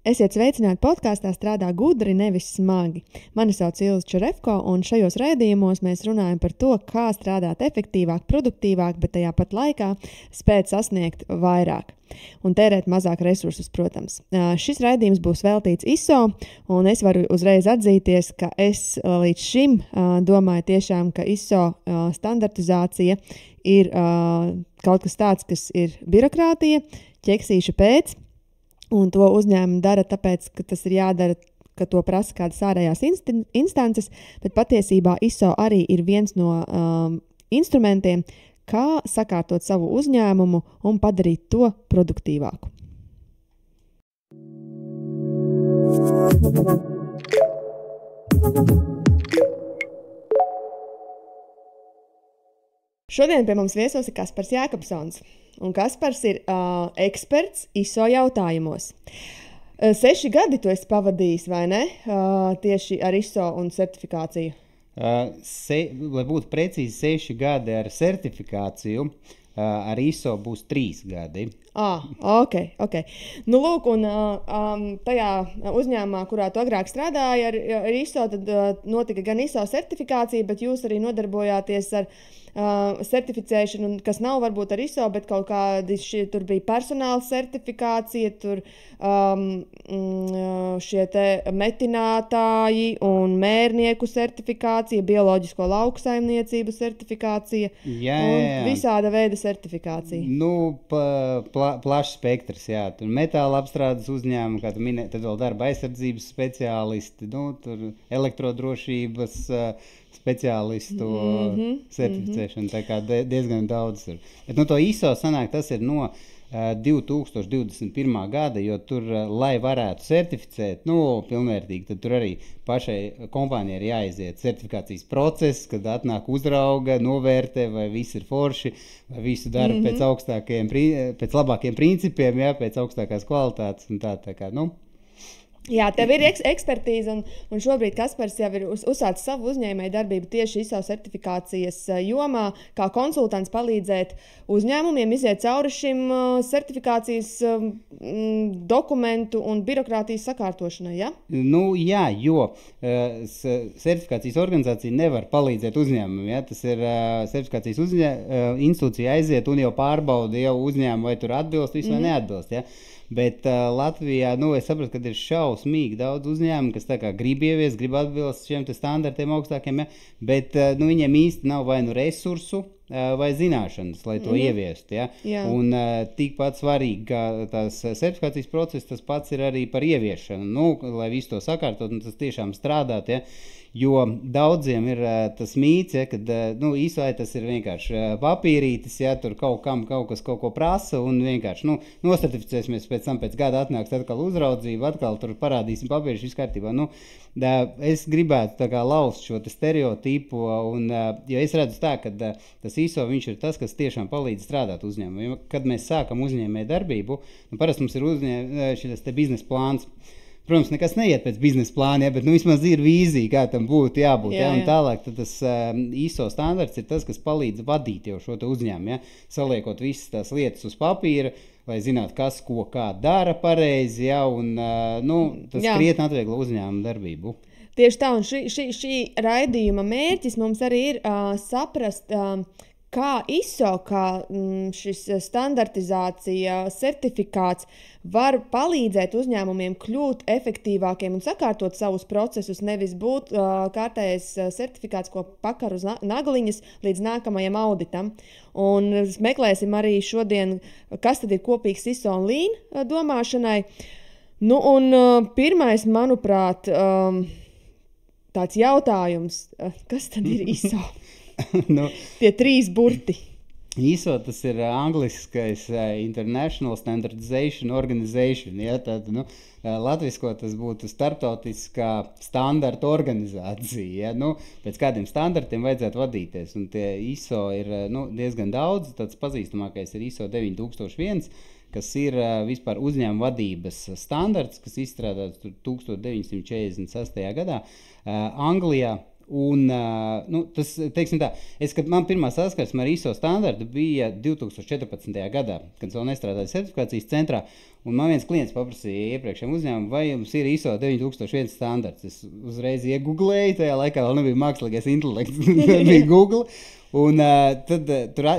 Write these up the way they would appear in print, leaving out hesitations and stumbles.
Esiet sveicināti podkāstā Strādā gudri, nevis smagi. Mani sauc Ilze Čerevko, un šajos raidījumos mēs runājam par to, kā strādāt efektīvāk, produktīvāk, bet tajā pat laikā spēt sasniegt vairāk un tērēt mazāk resursus, protams. Šis raidījums būs veltīts ISO, un es varu uzreiz atzīties, ka es līdz šim domāju tiešām, ka ISO standartizācija ir kaut kas tāds, kas ir birokrātija, ķeksīša pēc. Un to uzņēmumi dara tāpēc, ka tas ir jādara, ka to prasa kādas ārējās instances, bet patiesībā ISO arī ir viens no instrumentiem, kā sakārtot savu uzņēmumu un padarīt to produktīvāku. Šodien pie mums viesos ir Kaspars Jākapsons. Un Kaspars ir eksperts ISO jautājumos. 6 gadi tu esi pavadījis, vai ne? Tieši ar ISO un certifikāciju. Lai būtu precīzi 6 gadi ar certifikāciju, ar ISO būs 3 gadi. Ok. Nu, lūk, un tajā uzņēmumā, kurā tu agrāk strādāji ar ISO, tad notika gan ISO certifikācija, bet jūs arī nodarbojāties ar certificēšanu, kas nav varbūt ar ISO, bet kaut kādi tur bija personāla certifikācija, tur šie te metinātāji un mērnieku certifikācija, bioloģisko lauksaimniecību certifikācija un visāda veida certifikācija. Nu, plašs spektrs, jā. Tur metāla apstrādes uzņēmumi, kā tu minēji, tad vēl darba aizsardzības speciālisti, tur elektrodrošības speciālistu certificēšana, tā kā diezgan daudz ir. Bet to ISO sanāk, tas ir no 2021. gada, jo tur, lai varētu certificēt, pilnvērtīgi, tad tur arī pašai kompānijai ir jāiziet certifikācijas process, kad atnāk uzrauga, novērtē, vai viss ir forši, vai visu dara pēc labākiem principiem, pēc augstākās kvalitātes un tā kā, Jā, tev ir ekspertīze, un šobrīd Kaspars jau ir uzsācis savu uzņēmēju darbību tieši ISO certifikācijas jomā, kā konsultants palīdzēt uzņēmumiem iziet cauri šim certifikācijas dokumentu un birokrātijas sakārtošanai, ja? Jā, jo certifikācijas organizācija nevar palīdzēt uzņēmumiem, ja? Tas ir certifikācijas institūcija aiziet un jau pārbauda jau uzņēmumu, vai tur atbilst visu vai neatbilst, ja? Bet Latvijā, es sapratu, ka ir šausmīgi daudz uzņēmumu, kas tā kā grib ieviest, grib atbilst šiem standartiem augstākiem, bet viņiem īsti nav vai nu resursu vai zināšanas, lai to ieviestu. Ja? Un tikpat svarīgi, ka tās certifikācijas process, tas pats ir arī par ieviešanu. Lai visu to sakārtot un tas tiešām strādāt, ja? Jo daudziem ir tas mīts, ja, kad ISO tas ir vienkārši papīrītis, ja, tur kaut kas kaut ko prasa un vienkārši nostratificēsimies pēc gada atnāks atkal uzraudzība, atkal tur parādīsim papīrus, viss kārtībā. Es gribētu tā kā laust šo stereotipu, jo es redzu tā, ka tas ISO viņš ir tas, kas tiešām palīdz strādāt uzņēmumiem. Kad mēs sākam uzņēmēju darbību, parasti mums ir šis te biznesa plāns. Protams, nekas neiet pēc biznesa plāna, bet vismaz ir vīzija, kā tam būtu jābūt. Jā. Un tālāk tad tas ISO standarts ir tas, kas palīdz vadīt jau šo uzņēmumu, saliekot visas tās lietas uz papīra, lai zinātu, kas ko kā dara pareizi, un tas krietni atvieglo uzņēmumu darbību. Tieši tā, un šī raidījuma mērķis mums arī ir saprast, kā ISO, kā šis standartizācija, certifikāts var palīdzēt uzņēmumiem kļūt efektīvākiem un sakārtot savus procesus, nevis būt kārtējais certifikāts, ko pakar uz nagliņas līdz nākamajam auditam. Un meklēsim arī šodien, kas tad ir kopīgs ISO un Lean domāšanai. Pirmais, manuprāt, tāds jautājums, kas tad ir ISO? Tie 3 burti. ISO tas ir angliskais International Standardization Organization. Ja? Tad, latvisko tas būtu starptautiskā standarta organizācija. Ja? Pēc kādiem standartiem vajadzētu vadīties. Un tie ISO ir diezgan daudz. Tāds pazīstamākais ir ISO 9001, kas ir vispār uzņēmuma vadības standarts, kas izstrādāts 1946. gadā Anglijā. Un, tas, teiksim tā, kad man pirmā saskarsme ar ISO standartu bija 2014. gadā, kad es vēl nestrādāju certifikācijas centrā, un man viens klients paprasīja iepriekšējiem uzņēmumam, vai jums ir ISO 9001 standarts. Es uzreiz iegooglēju, tajā laikā vēl nebija mākslīgais intelekts, bija Google. Un tad tur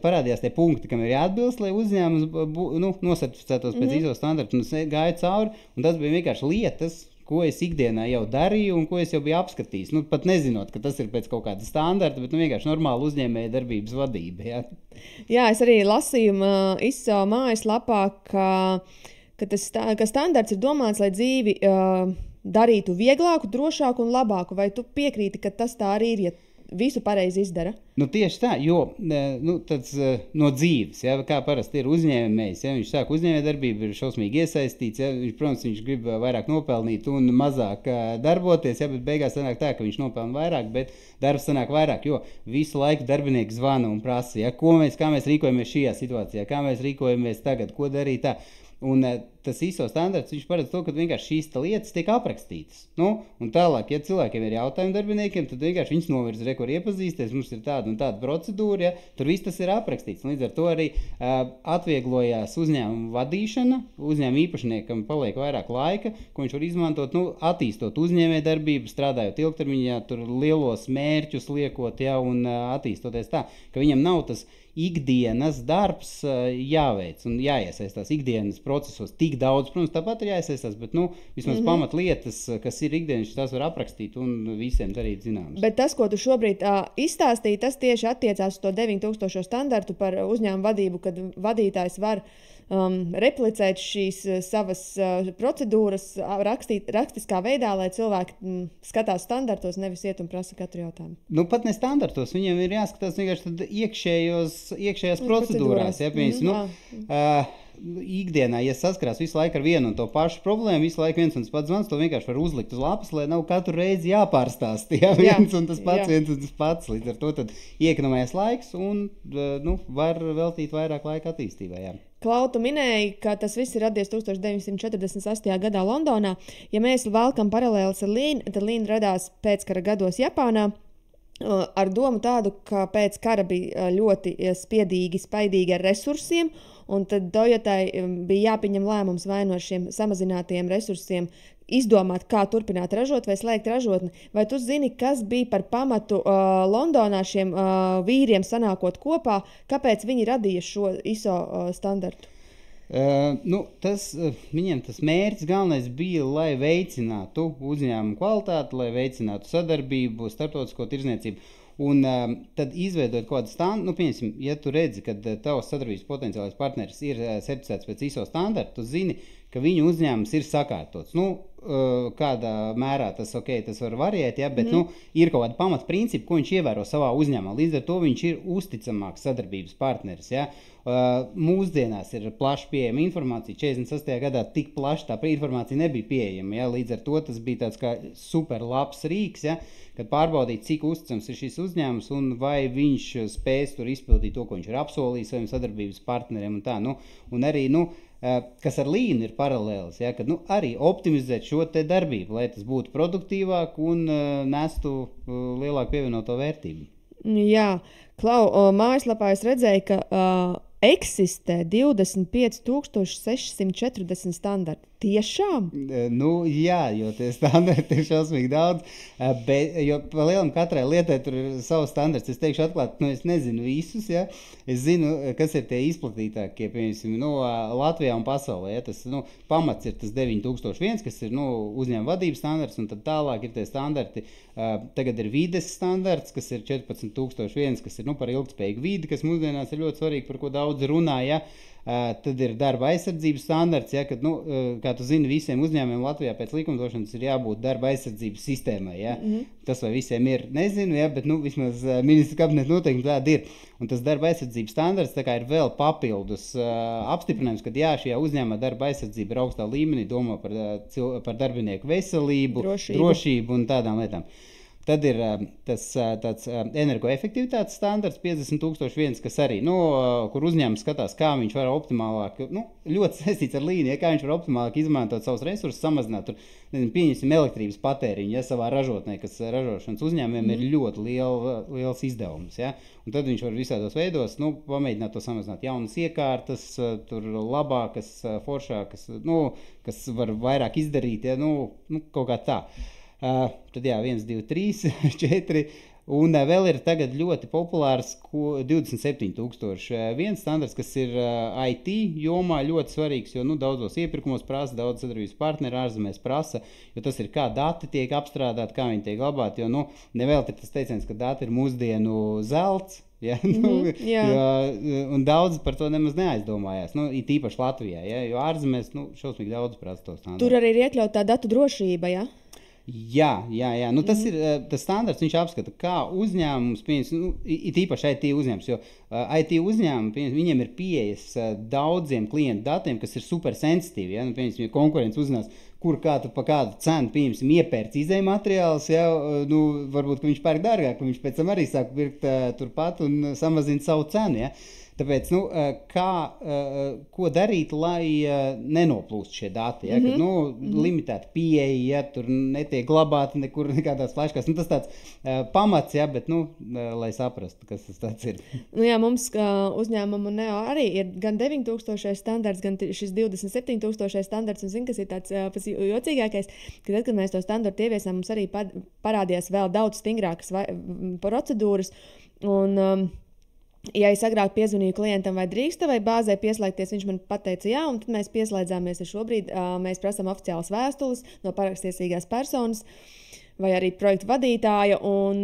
parādījās tie punkti, kam ir jāatbilst, lai uzņēmums nosertificētos pēc ISO standarta. Un es gāju cauri, un tas bija vienkārši lietas, ko es ikdienā jau darīju un ko es jau biju apskatījis. Pat nezinot, ka tas ir pēc kaut kāda standarta, bet vienkārši normāla uzņēmēja darbības vadība. Ja? Jā, es arī lasīju ISO mājaslapā, ka standarts ir domāts, lai dzīvi darītu vieglāku, drošāku un labāku. Vai tu piekrīti, ka tas tā arī ir, ja visu pareizi izdara? Tieši tā, jo tāds, no dzīves, ja, kā parasti ir uzņēmējs, ja, viņš sāk uzņēmējdarbību, ir šausmīgi iesaistīts, ja, protams, viņš grib vairāk nopelnīt un mazāk darboties, ja, bet beigās sanāk tā, ka viņš nopelna vairāk, bet darbs sanāk vairāk, jo visu laiku darbinieki zvana un prasa, ja, kā mēs rīkojamies šajā situācijā, kā mēs rīkojamies tagad, ko darīt tā. Un tas ISO standarts, viņš paredz to, ka vienkārši šīs lietas tiek aprakstītas. Un tālāk, ja cilvēkiem ir jautājumi darbiniekiem, tad vienkārši viņus novirza, kur iepazīsties, mums ir tāda un tāda procedūra, ja, tur viss tas ir aprakstīts. Līdz ar to arī atvieglojās uzņēmuma vadīšana, uzņēmuma īpašniekam paliek vairāk laika, ko viņš var izmantot, attīstot uzņēmējdarbību, strādājot ilgtermiņā, tur lielos mērķus liekot, ja, un attīstoties tā, ka viņam nav tas ikdienas darbs jāveic un jāiesaistās ikdienas procesos tik daudz. Protams, tāpat ir jāiesaistās, bet vismaz pamatlietas, kas ir ikdienas, tās var aprakstīt un visiem darīt zināmas. Bet tas, ko tu šobrīd izstāstīji, tas tieši attiecās uz to 9000 standartu par uzņēmumu vadību, kad vadītājs var replicēt šīs savas procedūras rakstiskā veidā, lai cilvēki skatās standartos, nevis iet un prasa katru jautājumu. Pat ne standartos, viņiem ir jāskatās vienkārši iekšējās procedūrās. Ikdienā, ja saskarās visu laiku ar vienu un to pašu problēmu, visu laiku viens un tas pats zvans, to vienkārši var uzlikt uz lapas, lai nav katru reizi jāpārstāst. Ja, viens un tas pats. Līdz ar to tad iekonomējas laiks un var veltīt vairāk laika attīstībai. Jā. Klau, tu minēji, ka tas viss ir radies 1948. gadā Londonā. Ja mēs valkam paralēlis ar Lean, tad Lean radās pēckara gados Japānā. Ar domu tādu, ka pēc kara bija ļoti spaidīgi ar resursiem, un tad Toyotai bija jāpieņem lēmums vai no šiem samazinātajiem resursiem izdomāt, kā turpināt ražot vai slēgt ražotni. Vai tu zini, kas bija par pamatu Londonā šiem vīriem sanākot kopā, kāpēc viņi radīja šo ISO standartu? Viņiem tas mērķis galvenais bija, lai veicinātu uzņēmumu kvalitāti, lai veicinātu sadarbību, starptautisko tirdzniecību. Un tad izveidot kaut kādu standartu, pieņemsim, ja tu redzi, ka tavs sadarbības potenciālais partneris ir certificēts pēc ISO standarta, tu zini, ka viņu uzņēmums ir sakārtots. Kādā mērā tas var variēt, ja, bet ir kaut kāda pamatprincipa, ko viņš ievēro savā uzņēmumā. Līdz ar to viņš ir uzticamāks sadarbības partneris. Ja. Mūsdienās ir plaši pieejama informācija. 48. gadā tik plaši tā informācija nebija pieejama. Ja. Līdz ar to tas bija tāds kā super labs rīks, ja, kad pārbaudīt, cik uzticams ir šis uzņēmums un vai viņš spēs tur izpildīt to, ko viņš ir apsolījis saviem sadarbības partneriem. Un tā, un arī, kas ar Lean ir paralēlis, ja, kad arī optimizēt šo te darbību, lai tas būtu produktīvāk un nestu lielāku pievienoto vērtību. Jā, Klau, mājaslapā es redzēju, ka eksistē 25,640 standarti. Tiešām? Jā, jo tie standarti ir šausmīgi daudz, jo pa lielam katrai lietai tur ir savs standarts. Es teikšu atklāt, es nezinu visus, ja. Es zinu, kas ir tie izplatītākie, piemēram, Latvijā un pasaulē. Ja. Tas, pamats ir tas 9001, kas ir uzņēmuma vadības standarts, un tad tālāk ir tie standarti. Tagad ir vides standarts, kas ir 14,001, kas ir par ilgtspējīgu vidi, kas mūsdienās ir ļoti svarīgi, par ko daudz runā, ja. Tad ir darba aizsardzības standarts, ja, kad, kā tu zini, visiem uzņēmumiem Latvijā pēc likumdošanas ir jābūt darba aizsardzības sistēmai. Ja. Tas vai visiem ir, nezinu, ja, bet vismaz ministra kabineta noteikumi tādi ir. Un tas darba aizsardzības standarts tā kā ir vēl papildus apstiprinājums, ka jā, šajā uzņēmumā darba aizsardzība ir augstā līmenī, domā par darbinieku veselību, drošību un tādām lietām. Tad ir tāds energoefektivitātes standarts 50,001, kas arī, kur uzņēmums skatās, kā viņš var optimālāk, ļoti saistīts ar līniju, kā viņš var optimālāk izmantot savus resursus, samazināt tur, pieņemsim elektrības patēriņu, savā ražotnē, kas ražošanas uzņēmumiem ir ļoti liels izdevums, un tad viņš var visādos veidos, pamēģināt to samazināt, jaunas iekārtas, tur labākas, foršākas, kas var vairāk izdarīt, kaut kā tā. Tad 1, 2, 3, 4, un vēl ir tagad ļoti populārs 27,001 standarts, kas ir IT jomā ļoti svarīgs, jo daudzos iepirkumos prasa, daudz sadarbības partneri ārzemēs prasa, jo tas ir kā dati tiek apstrādāti, kā viņi tiek glabāti, jo nevēl ir tas teiciens, ka dati ir mūsdienu zelts. Ja? Un daudz par to nemaz neaizdomājās. It īpaši Latvijā, jo ārzemēs šausmīgi daudz prasa to standartu. Tur arī ir iekļaut tā datu drošība, ja? Jā. Tas ir tas standarts, viņš apskata, kā uzņēmums, it īpaši IT uzņēmums, jo IT uzņēmumi, viņiem ir pieejas daudziem klientu datiem, kas ir super sensitīvi. Ja konkurence uzzinās, kur kādu pa kādu cenu, iepērc izējmateriālus, varbūt, ka viņš pērk dārgāk, ka viņš pēc tam arī sāk pirkt turpat un samazina savu cenu. Ja? Tāpēc, ko darīt, lai nenoplūst šie dati, ja? Kad, limitēta pieeja, tur netiek glabāti nekur nekādās fleškās. Tas tāds pamats, ja? Bet, lai saprastu, kas tas tāds ir. Mums uzņēmumu Neo arī ir gan 9,000 standarts, gan šis 27,000 standarts, un zinu, kas ir tāds pats jocīgākais, ka tad, kad mēs to standartu ieviesām, mums arī parādījās vēl daudz stingrākas procedūras, un ja es agrāk piezvanīju klientam, vai drīksta vai bāzē pieslēgties, viņš man pateica jā, un tad mēs pieslēdzāmies. Šobrīd mēs prasām oficiālas vēstules no parakstiesīgās personas vai arī projektu vadītāja, un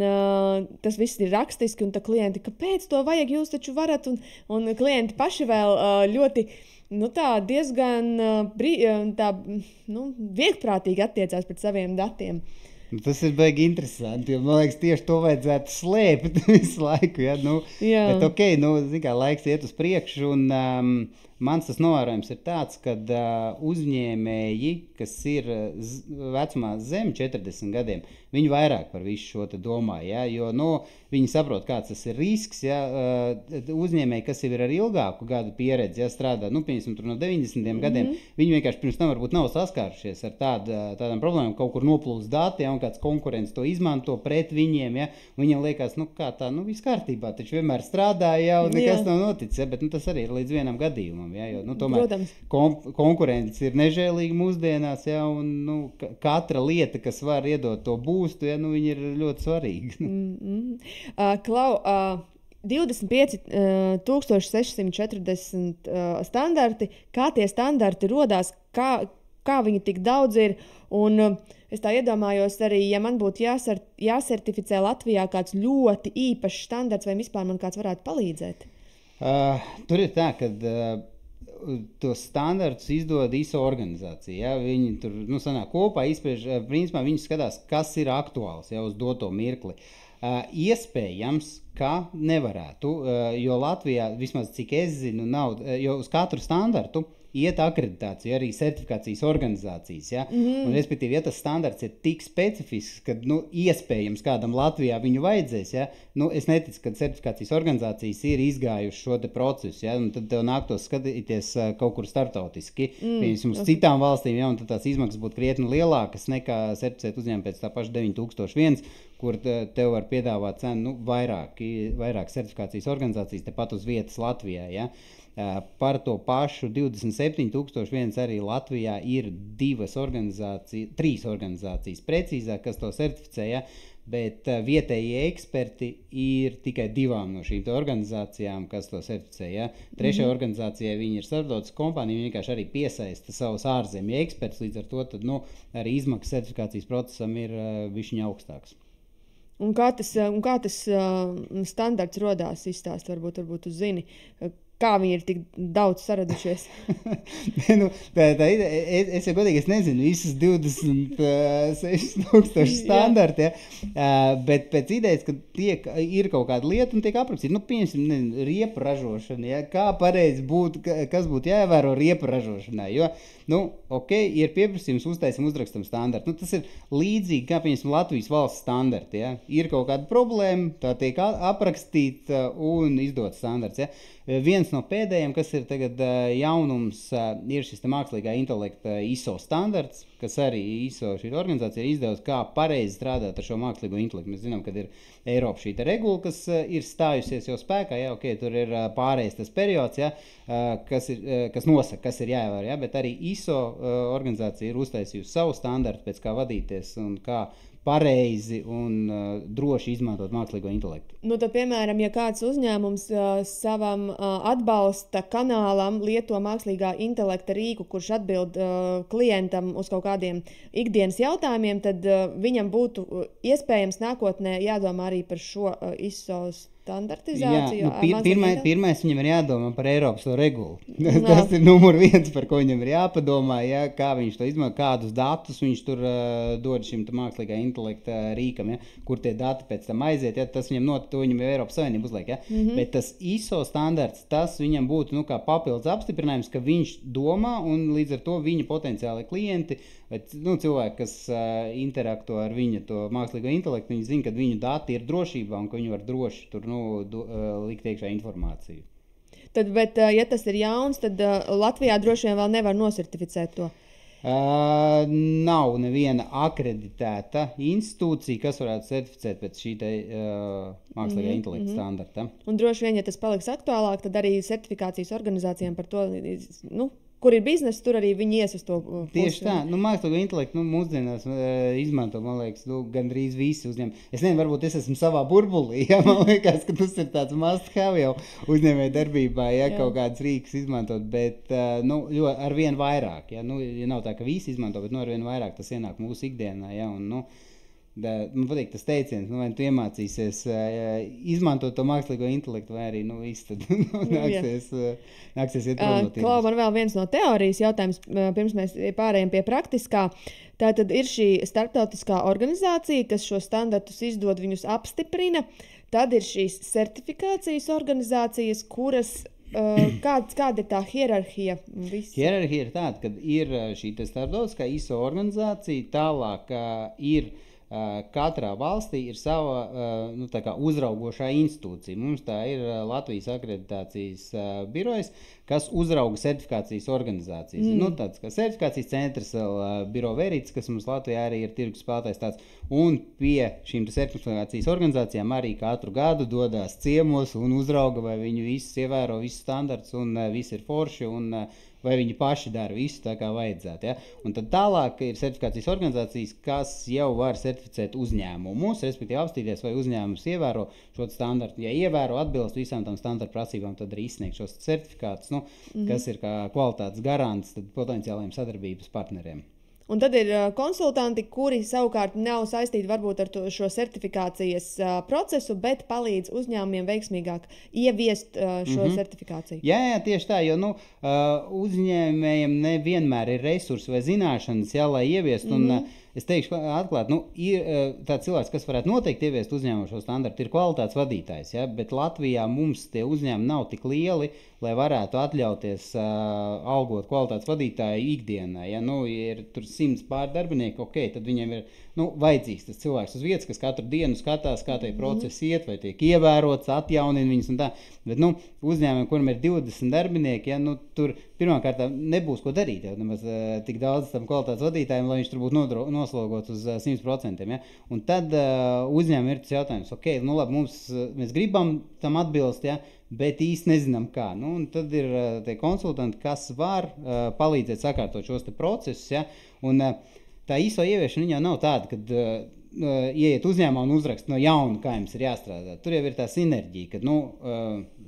tas viss ir rakstiski, un tā klienti, kāpēc to vajag, jūs taču varat, un klienti paši vēl ļoti diezgan viegprātīgi attiecās pret saviem datiem. Tas ir baigi interesanti, jo, man liekas, tieši to vajadzētu slēpt visu laiku, ja? Bet laiks iet uz priekšu, un mans tas novērojums ir tāds, ka uzņēmēji, kas ir vecumā zem 40 gadiem, viņi vairāk par visu šo te domā, ja? Jo, viņi saprot, kāds tas ir risks, ja? Uzņēmēji, kas jau ir ar ilgāku gadu pieredzi, ja strādā, piemēram, tur no 90 gadiem, viņi vienkārši pirms tam varbūt nav saskārušies ar tādām problēmām, kaut kur noplūst dati, ja? Un kāds konkurents to izmanto pret viņiem, ja? Viņiem liekas, kā tā, viss kārtībā, taču vienmēr strādāja, ja? Un nekas nav noticis, ja? Bet tas arī ir līdz vienam gadījumam, ja? Jo, tomēr konkurence ir nežēlīga mūsdienās, ja? Un katra lieta, kas var iedot to būstu, ja? Viņi ir ļoti svarīgi. Klau, 25,640 standarti, kā tie standarti rodās, kā viņi tik daudz ir, un es tā iedomājos arī, ja man būtu jāsertificē Latvijā kāds ļoti īpašs standarts, vai vispār man kāds varētu palīdzēt? Tur ir tā, ka tos standartus izdod ISO organizācija. Ja? Viņi tur sanāk kopā, izspriež, principā viņi skatās, kas ir aktuāls, ja, uz doto mirkli. Iespējams, ka nevarētu, jo Latvijā, vismaz cik es zinu, nav, jo uz katru standartu iet akreditācija, arī certifikācijas organizācijas. Ja? Un, respektīvi, ja tas standarts ir tik specifisks, ka iespējams kādam Latvijā viņu vajadzēs, ja? Es neticu, ka certifikācijas organizācijas ir izgājuši šo te procesu, ja? Un tad tev nāktos skatīties kaut kur startautiski, piemēram, uz citām valstīm, ja? Un tad tās izmaksas būtu krietni lielākas nekā certificēt uzņēmumu pēc tā paša 9,001, kur tev var piedāvāt cenu vairāk certifikācijas organizācijas tepat uz vietas Latvijā. Ja? Par to pašu 27,001 arī Latvijā ir 3 organizācijas precīzāk, kas to certificē, ja? Bet vietējie eksperti ir tikai 2 no šīm organizācijām, kas to certificē. Ja? Trešajā organizācijā viņi ir starptautiska kompānija, viņi vienkārši arī piesaista savus ārzemju ekspertus, līdz ar to tad, arī izmaksas certifikācijas procesam ir bišķiņ augstāks. Un kā tas standarts rodās, izstāst, varbūt tu zini, kā viņi ir tik daudz saradušies? Es jau godīgi, es nezinu visus 26,000 standarti, ja? Bet pēc idejas, ka ir kaut kāda lieta un tiek aprakstīta, piemēram, riepu ražošana, ja? Kā pareizi būtu, kas būtu jāievēro riepu ražošanai, jo Ir pieprasījums, uztaisam, uzrakstam standartu. Tas ir līdzīgi kā, piemēram, Latvijas valsts standarti. Ja? Ir kaut kāda problēma, tā tiek aprakstīta un izdot standarts. Ja? Viens no pēdējiem, kas ir tagad jaunums, ir šis mākslīgā intelekta ISO standarts, kas arī ISO šī organizācija ir izdevusi, kā pareizi strādāt ar šo mākslīgo intelektu. Mēs zinām, ka ir Eiropa šī regula, kas ir stājusies jau spēkā, ja? Tur ir pārējais tas periods, ja? Kas nosaka, kas ir jāievēro, ja? Bet arī ISO organizācija ir uztaisījusi savu standartu, pēc kā vadīties un kā pareizi un droši izmantot mākslīgo intelektu. Tad, piemēram, ja kāds uzņēmums savam atbalsta kanālam lieto mākslīgā intelekta rīku, kurš atbild klientam uz kaut kādiem ikdienas jautājumiem, tad viņam būtu iespējams nākotnē jādomā arī par šo ISO standartizāciju. Pirmais viņam ir jādomā par Eiropas regulu. Tas ir numur 1, par ko viņam ir jāpadomā, ja, kā viņš to izmanto, kādus datus viņš tur dod šim mākslīgā intelekta rīkam, ja, kur tie dati pēc tam aiziet, ja, tas viņam viņam jau Eiropas Savienība uzliek. Ja. Bet tas ISO standarts, tas viņam būtu kā papildus apstiprinājums, ka viņš domā un līdz ar to viņa potenciāli klienti, cilvēki, kas interakto ar viņa to mākslīgo intelektu, viņi zina, ka viņu dati ir drošībā un ka viņi var droši tur likt iekšā informāciju. Bet, ja tas ir jauns, tad Latvijā droši vien vēl nevar nosertificēt to? Nav neviena akreditēta institūcija, kas varētu certificēt pēc šī mākslīgā intelekta standarta. Un droši vien, ja tas paliks aktuālāk, tad arī certifikācijas organizācijām par to, kur ir biznesa, tur arī viņi ies uz to pusi. Tieši tā. Mākslīgo intelektu mūsdienās izmanto, man liekas, gandrīz visi uzņēmumi. Es nezinu, varbūt es esmu savā burbulī. Ja? Man liekas, ka tas ir tāds must have jau uzņēmēju darbībā, ja kaut kāds rīks izmantot, bet ar vien vairāk. Ja? Ja nav tā, ka visi izmanto, bet ar vien vairāk tas ienāk mūsu ikdienā. Ja? Un, man patīk tas teiciens, vai tu iemācīsies izmantot to mākslīgo intelektu, vai arī viss tad nāksies iet prom no tirgus. Klau, man vēl viens no teorijas jautājums, pirms mēs pārējām pie praktiskā. Tātad ir šī starptautiskā organizācija, kas šo standartus izdod, viņus apstiprina. Tad ir šīs certifikācijas organizācijas, kuras kāda ir tā hierarhija? Hierarhija ir tāda, ka ir šī starptautiskā ISO organizācija, tālāk ir katrā valstī ir sava uzraugošā institūcija. Mums tā ir Latvijas akreditācijas birojas, kas uzrauga certifikācijas organizācijas. Tāds kā certifikācijas centrs, Biro Verits, kas mums Latvijā arī ir tirgus spēlētājs tāds. Un pie šīm certifikācijas organizācijām arī katru gadu dodās ciemos un uzrauga, vai viņi visus ievēro, visus standarts un visi ir forši un vai viņi paši dara visu tā, kā vajadzētu. Ja? Un tad tālāk ir certifikācijas organizācijas, kas jau var certificēt uzņēmumus, respektīvi apstīties, vai uzņēmums ievēro šo standartu. Ja ievēro, atbilst visām tam standartu prasībām, tad arī izsniegt šos certifikātus, kas ir kā kvalitātes garants potenciālajiem sadarbības partneriem. Un tad ir konsultanti, kuri savukārt nav saistīti varbūt ar šo certifikācijas procesu, bet palīdz uzņēmumiem veiksmīgāk ieviest šo certifikāciju. Jā, tieši tā, jo uzņēmējiem nevienmēr ir resursi vai zināšanas, lai ieviestu. Un, es teikšu atklāti, ir tāds cilvēks, kas varētu noteikti ieviest uzņēmumu šo standartu, ir kvalitātes vadītājs, ja? Bet Latvijā mums tie uzņēmumi nav tik lieli, lai varētu atļauties algot kvalitātes vadītāju ikdienā. Ja ir tur 100 pār darbinieki, tad viņiem ir vajadzīgs tas cilvēks uz vietas, kas katru dienu skatās, kā tie procesi iet, vai tiek ievērots, atjaunina viņus un tā. Bet uzņēmumiem, kuram ir 20 darbinieki, tur pirmkārt nebūs ko darīt. Ja? Nemaz tik daudz tam kvalitātes vadītājiem, lai viņš tur būtu noslogots uz 100%. Ja? Un tad uzņēmumiem ir tas jautājums, labi, mēs gribam tam atbilst, ja? Bet īsti nezinām kā. Un tad ir tie konsultanti, kas var palīdzēt sakārtot šos te procesus. Ja? Un tā ISO ieviešana jau nav tāda, kad ieiet uzņēmumā un uzrakst no jauna, kā jums ir jāstrādā. Tur jau ir tā sinerģija, kad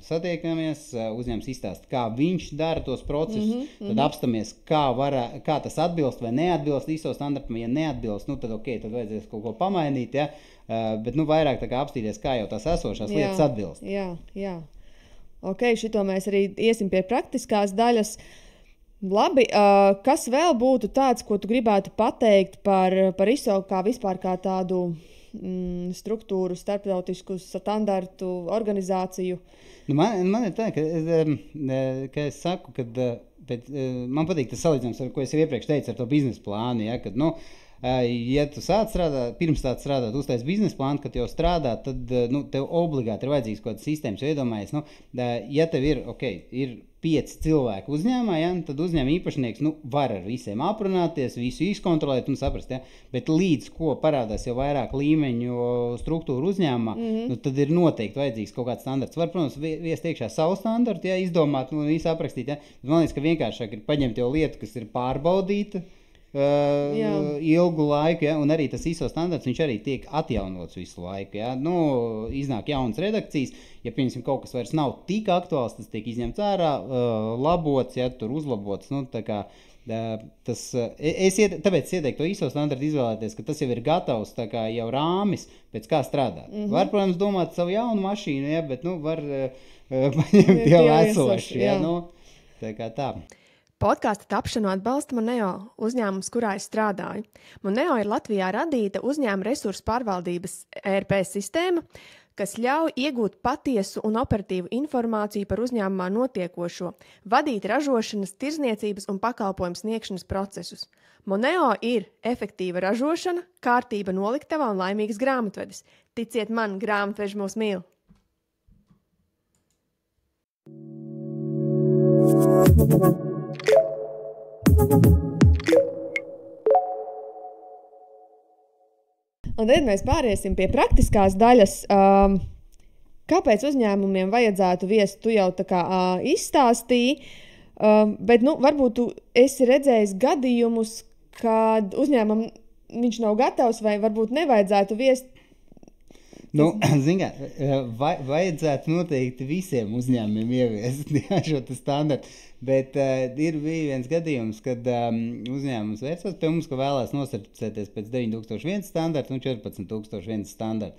satiekamies, uzņēmums izstāsta, kā viņš dara tos procesus, tad apstamies, kā tas atbilst vai neatbilst ISO standartam. Ja neatbilst, tad tad vajadzēs kaut ko pamainīt, ja? Bet vairāk tā kā apstīties, kā jau tās esošās lietas atbilst. Jā. Šito mēs arī iesim pie praktiskās daļas. Labi, kas vēl būtu tāds, ko tu gribētu pateikt par ISO kā vispār kā tādu struktūru, starptautisku standartu organizāciju? Man ir tā, ka es saku, ka bet man patīk tas salīdzinājums, ar ko es jau iepriekš teicu ar to biznesa plānu, ja, kad, ja tu sāc strādāt, pirms sāc strādāt, uztais biznesa plānu, kad jau strādā, tad, tev obligāti ir vajadzīgs kaut kāds sistēmas, jo iedomājies, ja tev ir 5 cilvēku uzņēmumā, ja, tad uzņēmuma īpašnieks var ar visiem aprunāties, visu izkontrolēt un saprast, ja, bet līdz ko parādās jau vairāk līmeņu struktūru uzņēmumā, tad ir noteikti vajadzīgs kaut kāds standarts. Var, protams, viest iekšā savu standartu, ja, izdomāt un visu aprakstīt, ja, bet man liekas, ka vienkāršāk ir paņemt jau lietu, kas ir pārbaudīta, ilgu laiku, ja, un arī tas ISO standarts, viņš arī tiek atjaunots visu laiku, ja, iznāk jaunas redakcijas, ja, piemēram, kaut kas vairs nav tik aktuāls, tas tiek izņemts ārā, labots, ja, tur uzlabots, tā kā tāpēc ieteiktu to ISO standartu izvēlēties, ka tas jau ir gatavs, tā kā jau rāmis, pēc kā strādāt. Var, protams, domāt savu jaunu mašīnu, ja, bet, var paņemt jau esošu, ja, tā kā tā. Podkāsta tapšanu atbalsta Moneo uzņēmums, kurā es strādāju. Moneo ir Latvijā radīta uzņēmuma resursu pārvaldības ERP sistēma, kas ļauj iegūt patiesu un operatīvu informāciju par uzņēmumā notiekošo, vadīt ražošanas, tirzniecības un pakalpojumu sniegšanas procesus. Moneo ir efektīva ražošana, kārtība noliktavā un laimīgas grāmatvedis. Ticiet man, grāmatveži mūs mīl! Un tad mēs pāriesim pie praktiskās daļas. Kāpēc uzņēmumiem vajadzētu viest? Tu jau tā kā izstāstīji, bet varbūt tu esi redzējis gadījumus, kad uzņēmumam viņš nav gatavs vai varbūt nevajadzētu viest. Zin kā, vajadzētu noteikti visiem uzņēmumiem ieviest šo standartu, bet ir bija viens gadījums, kad uzņēmums vērsās pie mums, ka vēlās nosertificēties pēc 9001 standarta un 14001 standarta.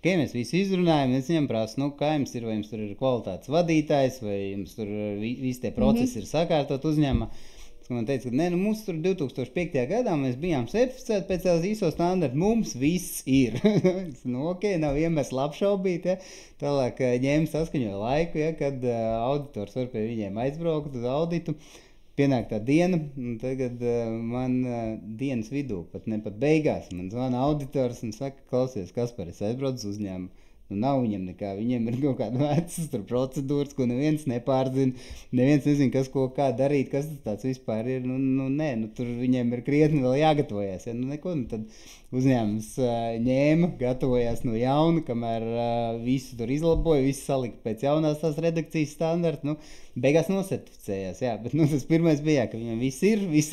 Mēs visi izrunājam, es viņam prasu, kā jums ir, vai jums tur ir kvalitātes vadītājs, vai jums tur visi tie procesi ir sakārtot uzņēmumā. Man teica, ka mums tur 2005. gadā mēs bijām certificēti pēc tās ISO standarta, mums viss ir. Nav iemesls apšaubīt, ja. Tālāk ņēma saskaņoja laiku, ja, kad auditors var pie viņiem aizbraukt uz auditu. Pienāk tā diena, un tagad man dienas vidū, pat beigās, man zvana auditors un saka, klausies, Kaspar, es aizbraucu uz uzņēmumu. Nav viņam nekā, viņiem ir kaut kāda vecas procedūras, ko neviens nepārzina, neviens nezina, kas ko kā darīt, kas tas tāds vispār ir, tur viņiem ir krietni vēl jāgatavojas, ja, tad uzņēmums ņēma, gatavojās no jauna, kamēr visu tur izlaboja, visu salika pēc jaunās tās redakcijas standarta, beigās nosertificējās, jā, bet, tas pirmais bija, ka viņam viss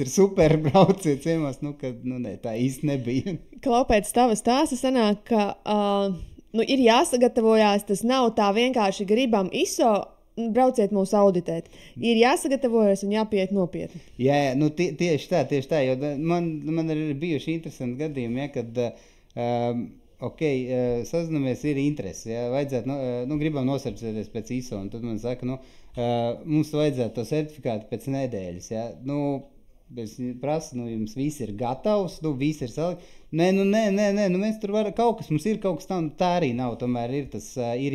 ir super, brauciet ciemos, tā īsti nebija. Klau, pēc tava stāsta sanāk, ka ir jāsagatavojās, tas nav tā vienkārši gribam ISO, brauciet mūs auditēt. Ir jāsagatavojas un jāpiet nopietni. Jā, tieši tā, jo man ir bijuši interesanti gadījumi, ja, kad sazināmies ir interesi, ja, vajadzētu, gribam nosertificēties pēc ISO, un tad man saka, mums vajadzētu to certifikātu pēc nedēļas, ja, es prasu, jums viss ir gatavs, viss ir salikt. Nē, mēs tur kaut kas, mums ir kaut kas tā arī nav, tomēr ir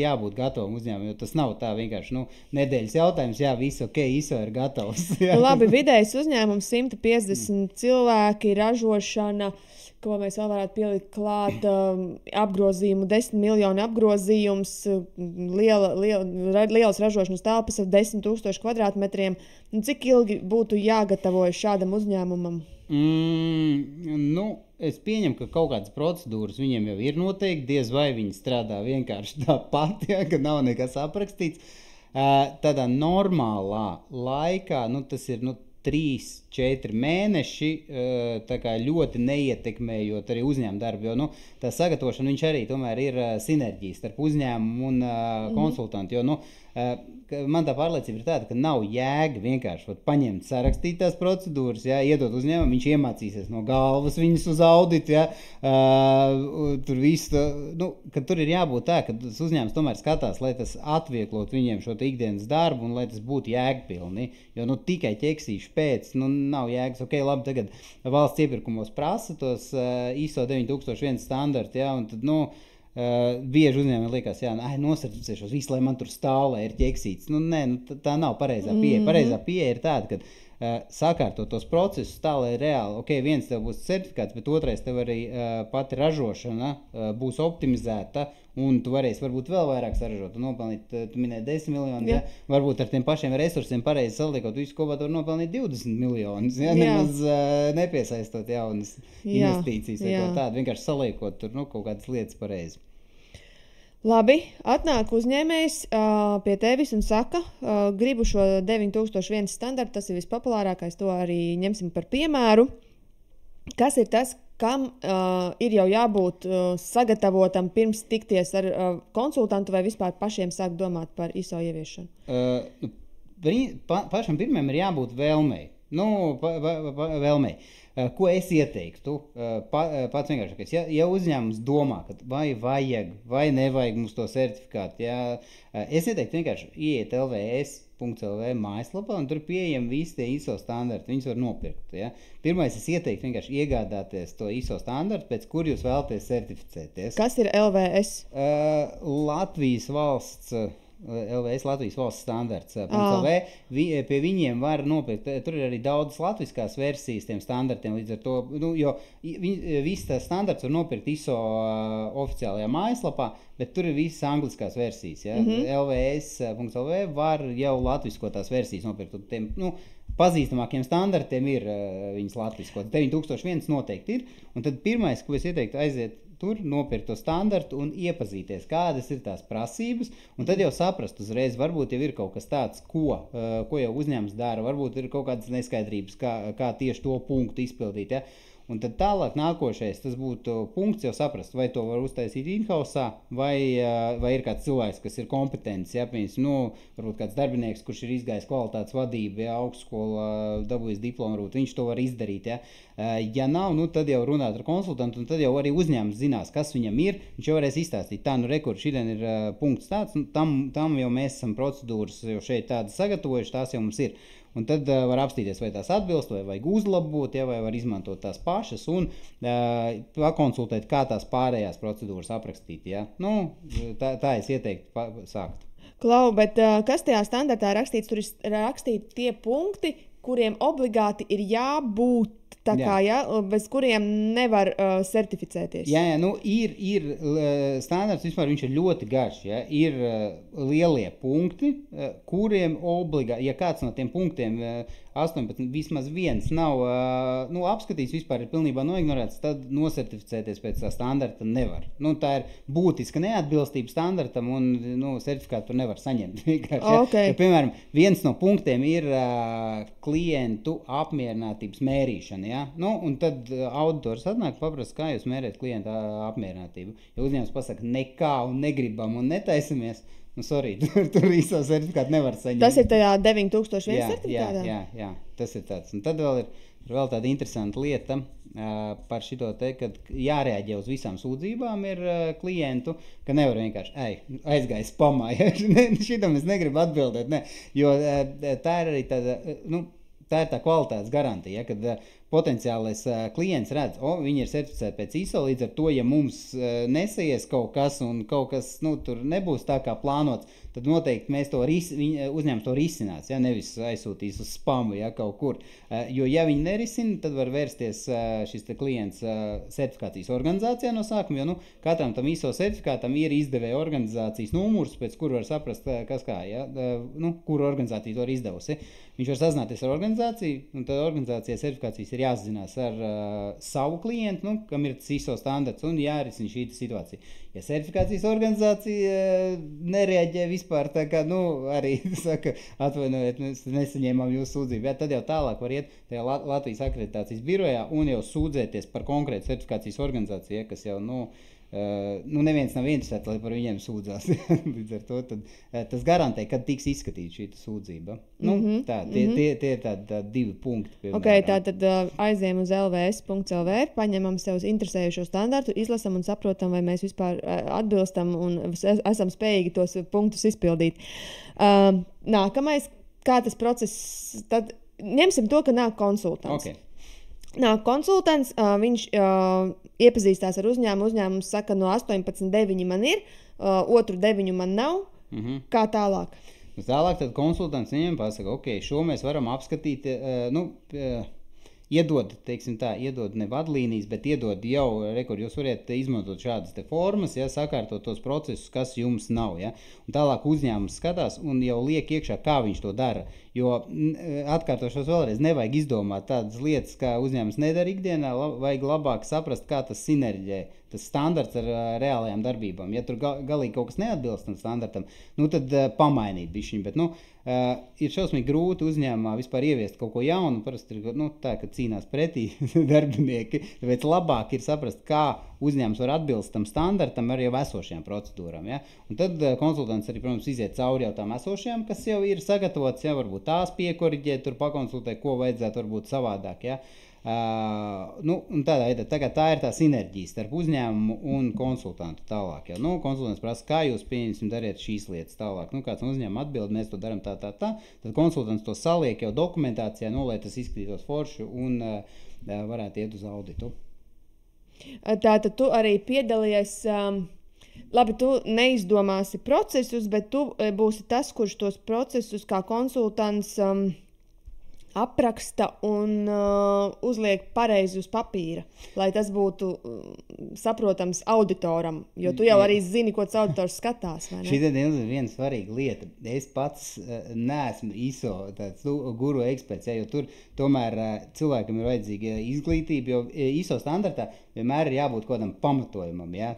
jābūt gatavam uzņēmumam, jo tas nav tā vienkārši, nedēļas jautājums, jā, viss ISO ir gatavs. Labi, vidējs uzņēmums 150 cilvēki, ražošana, ko mēs vēl varētu pielikt klāt, apgrozījumu, 10 miljonu apgrozījums, lielas ražošanas telpas ar 10 000 kvadrātmetriem. Cik ilgi būtu jāgatavojas šādam uzņēmumam? Es pieņemu, ka kaut kādas procedūras viņiem jau ir noteikti, diez vai viņi strādā vienkārši tāpat, ja, ka nav nekas aprakstīts. Tādā normālā laikā, tas ir 3-4 mēneši, tā kā ļoti neietekmējot arī uzņēmuma darbu, jo tā sagatavošana viņš arī tomēr ir sinerģija starp uzņēmumu un konsultantu, jo man tā pārliecība ir tāda, ka nav jēga vienkārši paņemt sarakstītās procedūras, ja, iedot uzņēmumam, viņš iemācīsies no galvas viņas uz auditu, ja, tur visu, ka tur ir jābūt tā, ka tas uzņēmums tomēr skatās, lai tas atvieglot viņiem šo ikdienas darbu un lai tas būtu jēgpilni, jo tikai ķeksīšu pēc, nav jēgas, labi, tagad valsts iepirkumos prasa tos ISO 9001 standarti, ja, un tad, Bieži uzņēmumi liekas, nosertificēšos visu, lai man tur stāv, lai ir ķeksīts. Nē, tā nav pareizā pieeja. Pareizā pieeja ir tāda, ka sakārtot tos procesus tā, lai reāli, viens tev būs certifikāts, bet otrais tev arī pati ražošana būs optimizēta, un tu varēsi varbūt vēl vairāk saražot, un nopelnīt, tu minēji 10 miljonus, varbūt ar tiem pašiem resursiem pareizi saliekot, visu kopā tu var nopelnīt 20 miljonus, nemaz nepiesaistot jaunas investīcijas vai ko tādu, vienkārši saliekot tur kaut kādas lietas pareizi. Labi, atnāk uzņēmējs pie tevis un saka, gribu šo 9001 standartu, tas ir vispopulārākais, to arī ņemsim par piemēru. Kas ir tas, kam ir jau jābūt sagatavotam pirms tikties ar konsultantu vai vispār pašiem sākt domāt par ISO ieviešanu? Pašam pirmiem ir jābūt vēlmei. Vēlmei. Ko es ieteiktu? Pats vienkāršākais. Ja uzņēmums domā, ka vai vajag, vai nevajag mums to certifikātu, es ieteiktu vienkārši ieiet lvs.lv mājaslapā, un tur pieejami visi tie ISO standarti. Viņus var nopirkt. Pirmais, es ieteiktu vienkārši iegādāties to ISO standartu, pēc kur jūs vēlaties certificēties. Kas ir LVS? Latvijas valsts standarts. Pie viņiem var nopirkt, tur ir arī daudz latviskās versijas tiem standartiem, līdz ar to, jo viss tās standarts var nopirkt ISO oficiālajā mājaslapā, bet tur ir visas angliskās versijas. LVS.lv var jau latviskotās versijas nopirkt. Tiem, pazīstamākiem standartiem ir viņas latviskot. 9001 noteikti ir, un tad pirmais, ko es ieteiktu, aiziet tur, nopirkt to standartu un iepazīties, kādas ir tās prasības, un tad jau saprast uzreiz, varbūt jau ir kaut kas tāds, ko jau uzņēmums dara, varbūt ir kaut kādas neskaidrības, kā tieši to punktu izpildīt, Un tad tālāk nākošais, tas būtu punkts jau saprast, vai to var uztaisīt in-house, vai ir kāds cilvēks, kas ir kompetents, varbūt kāds darbinieks, kurš ir izgājis kvalitātes vadību, augstskola, dabūjis diplomu, varbūt viņš to var izdarīt. Ja nav, tad jau runāt ar konsultantu, un tad jau arī uzņēmums zinās, kas viņam ir, viņš jau varēs izstāstīt, šodien ir punkts tāds, tam jau mēs esam procedūras jau šeit tādas sagatavojuši, tās jau mums ir. Un tad var apstīties, vai tās atbilst, vai vajag uzlabot, vai var izmantot tās pašas un pakonsultēt, kā tās pārējās procedūras aprakstīt. Tā es ieteiktu sākt. Klau, bet kas tajā standartā rakstīts? Tur ir rakstīti tie punkti, kuriem obligāti ir jābūt, bez kuriem nevar certificēties. Ir standarts, vispār viņš ir ļoti garš. Ir lielie punkti, kuriem obligāti, ja kāds no tiem punktiem 18, vismaz viens nav apskatīts, vispār ir pilnībā noignorēts, tad nosertificēties pēc tā standarta nevar. Tā ir būtiska neatbilstība standartam un certifikātu nevar saņemt. Okay. Piemēram, viens no punktiem ir klientu apmierinātības mērīšana. Un tad auditors atnāk paprasta, kā jūs mērēt klientu apmierinātību. Ja uzņēmums pasaka nekā un negribam un netaisamies, tur ISO certifikātu nevar saņemt. Tas ir tajā 9001 certifikātā? Jā, tas ir tāds. Un tad vēl tāda interesanta lieta par šito te, kad jārēģē uz visām sūdzībām ir klientu, ka nevar vienkārši aizgājis spamā. Šitam es negribu atbildēt, ne. Jo tā ir arī tāda, tā ir tā kvalitātes garantija, kad potenciālais klients redz, viņi ir certificēti pēc ISO, līdz ar to, ja mums nesaies kaut kas un kaut kas tur nebūs tā kā plānots, tad noteikti mēs uzņēmums to risinās, nevis aizsūtīs uz spamu, kaut kur. Jo, ja viņi nerisina, tad var vērsties šis te klients certifikācijas organizācijā no sākuma, jo katram tam ISO certifikātam ir izdevēja organizācijas numurs, pēc kur var saprast, kas kā, kuru organizācija to ir izdevusi. Viņš var sazināties ar organizāciju, un tad organizācijai certifikācijas ir jāsazinās ar savu klientu, kam ir tas ISO standarts, un jārisina šī situācija. Ja certifikācijas organizācija nereaģē vispār tā kā, arī saka, atvainojiet, mēs nesaņēmām jūsu sūdzību, tad jau tālāk var iet tajā Latvijas akreditācijas birojā un jau sūdzēties par konkrētu certifikācijas organizāciju, kas jau, neviens nav interesēts, lai par viņiem sūdzās. Līdz ar to tad, tas garantē, kad tiks izskatīta šī sūdzība. Tie ir tādi divi punkti. Piemēram. Tātad aizējam uz lvs.lv, paņemam sev interesējušo standartu, izlasam un saprotam, vai mēs vispār atbilstam un esam spējīgi tos punktus izpildīt. Nākamais, kā tas process, tad ņemsim to, ka nāk konsultants. Okay. Nāk konsultants, viņš iepazīstās ar uzņēmums saka, no 18,9 man ir, otru 9 man nav. Kā tālāk? Tālāk tad konsultants viņiem pasaka, ok, šo mēs varam apskatīt, iedod, teiksim tā, iedod ne vadlīnijas, bet iedod jau, jūs variet izmantot šādas te formas, ja, sakārtot tos procesus, kas jums nav, ja, un tālāk uzņēmums skatās un jau liek iekšā, kā viņš to dara, jo atkārtošos vēlreiz, nevajag izdomāt tādas lietas, kā uzņēmums nedara ikdienā, vajag labāk saprast, kā tas sinerģē, tas standarts ar reālajām darbībām. Ja tur galīgi kaut kas neatbilst tam standartam, tad pamainīt bišķiņ, bet, ir šausmīgi grūti uzņēmumā vispār ieviest kaut ko jaunu, parasti ir, tā, ka cīnās pretī darbinieki, tāpēc labāk ir saprast, kā uzņēmums var atbilst tam standartam ar jau esošajām procedūrām, ja? Un tad konsultants arī, protams, iziet cauri jau tām esošajām, kas jau ir sagatavotas, ja, varbūt tās piekoriģēt, tur pakonsultē, ko vajadzētu varbūt savādāk, ja? Un tā ir tā sinerģija starp uzņēmumu un konsultantu tālāk. Ja? Konsultants prasa, kā jūs pieņemsim dariet šīs lietas tālāk. Kāds no uzņēmuma atbild, mēs to darām tā. Tad konsultants to saliek jau dokumentācijā, lai tas izskatītos forši un varētu iet uz auditu. Tātad tu arī piedalījies, labi, tu neizdomāsi procesus, bet tu būsi tas, kurš tos procesus kā konsultants apraksta un uzliek pareizi uz papīra, lai tas būtu saprotams auditoram, jo tu jau arī zini, ko tas auditors skatās, vai ne? Šī ir viena svarīga lieta. Es pats neesmu ISO tāds guru eksperts, ja, jo tur tomēr cilvēkam ir vajadzīga izglītība, jo ISO standartā vienmēr ir jābūt kādam pamatojumam. Ja?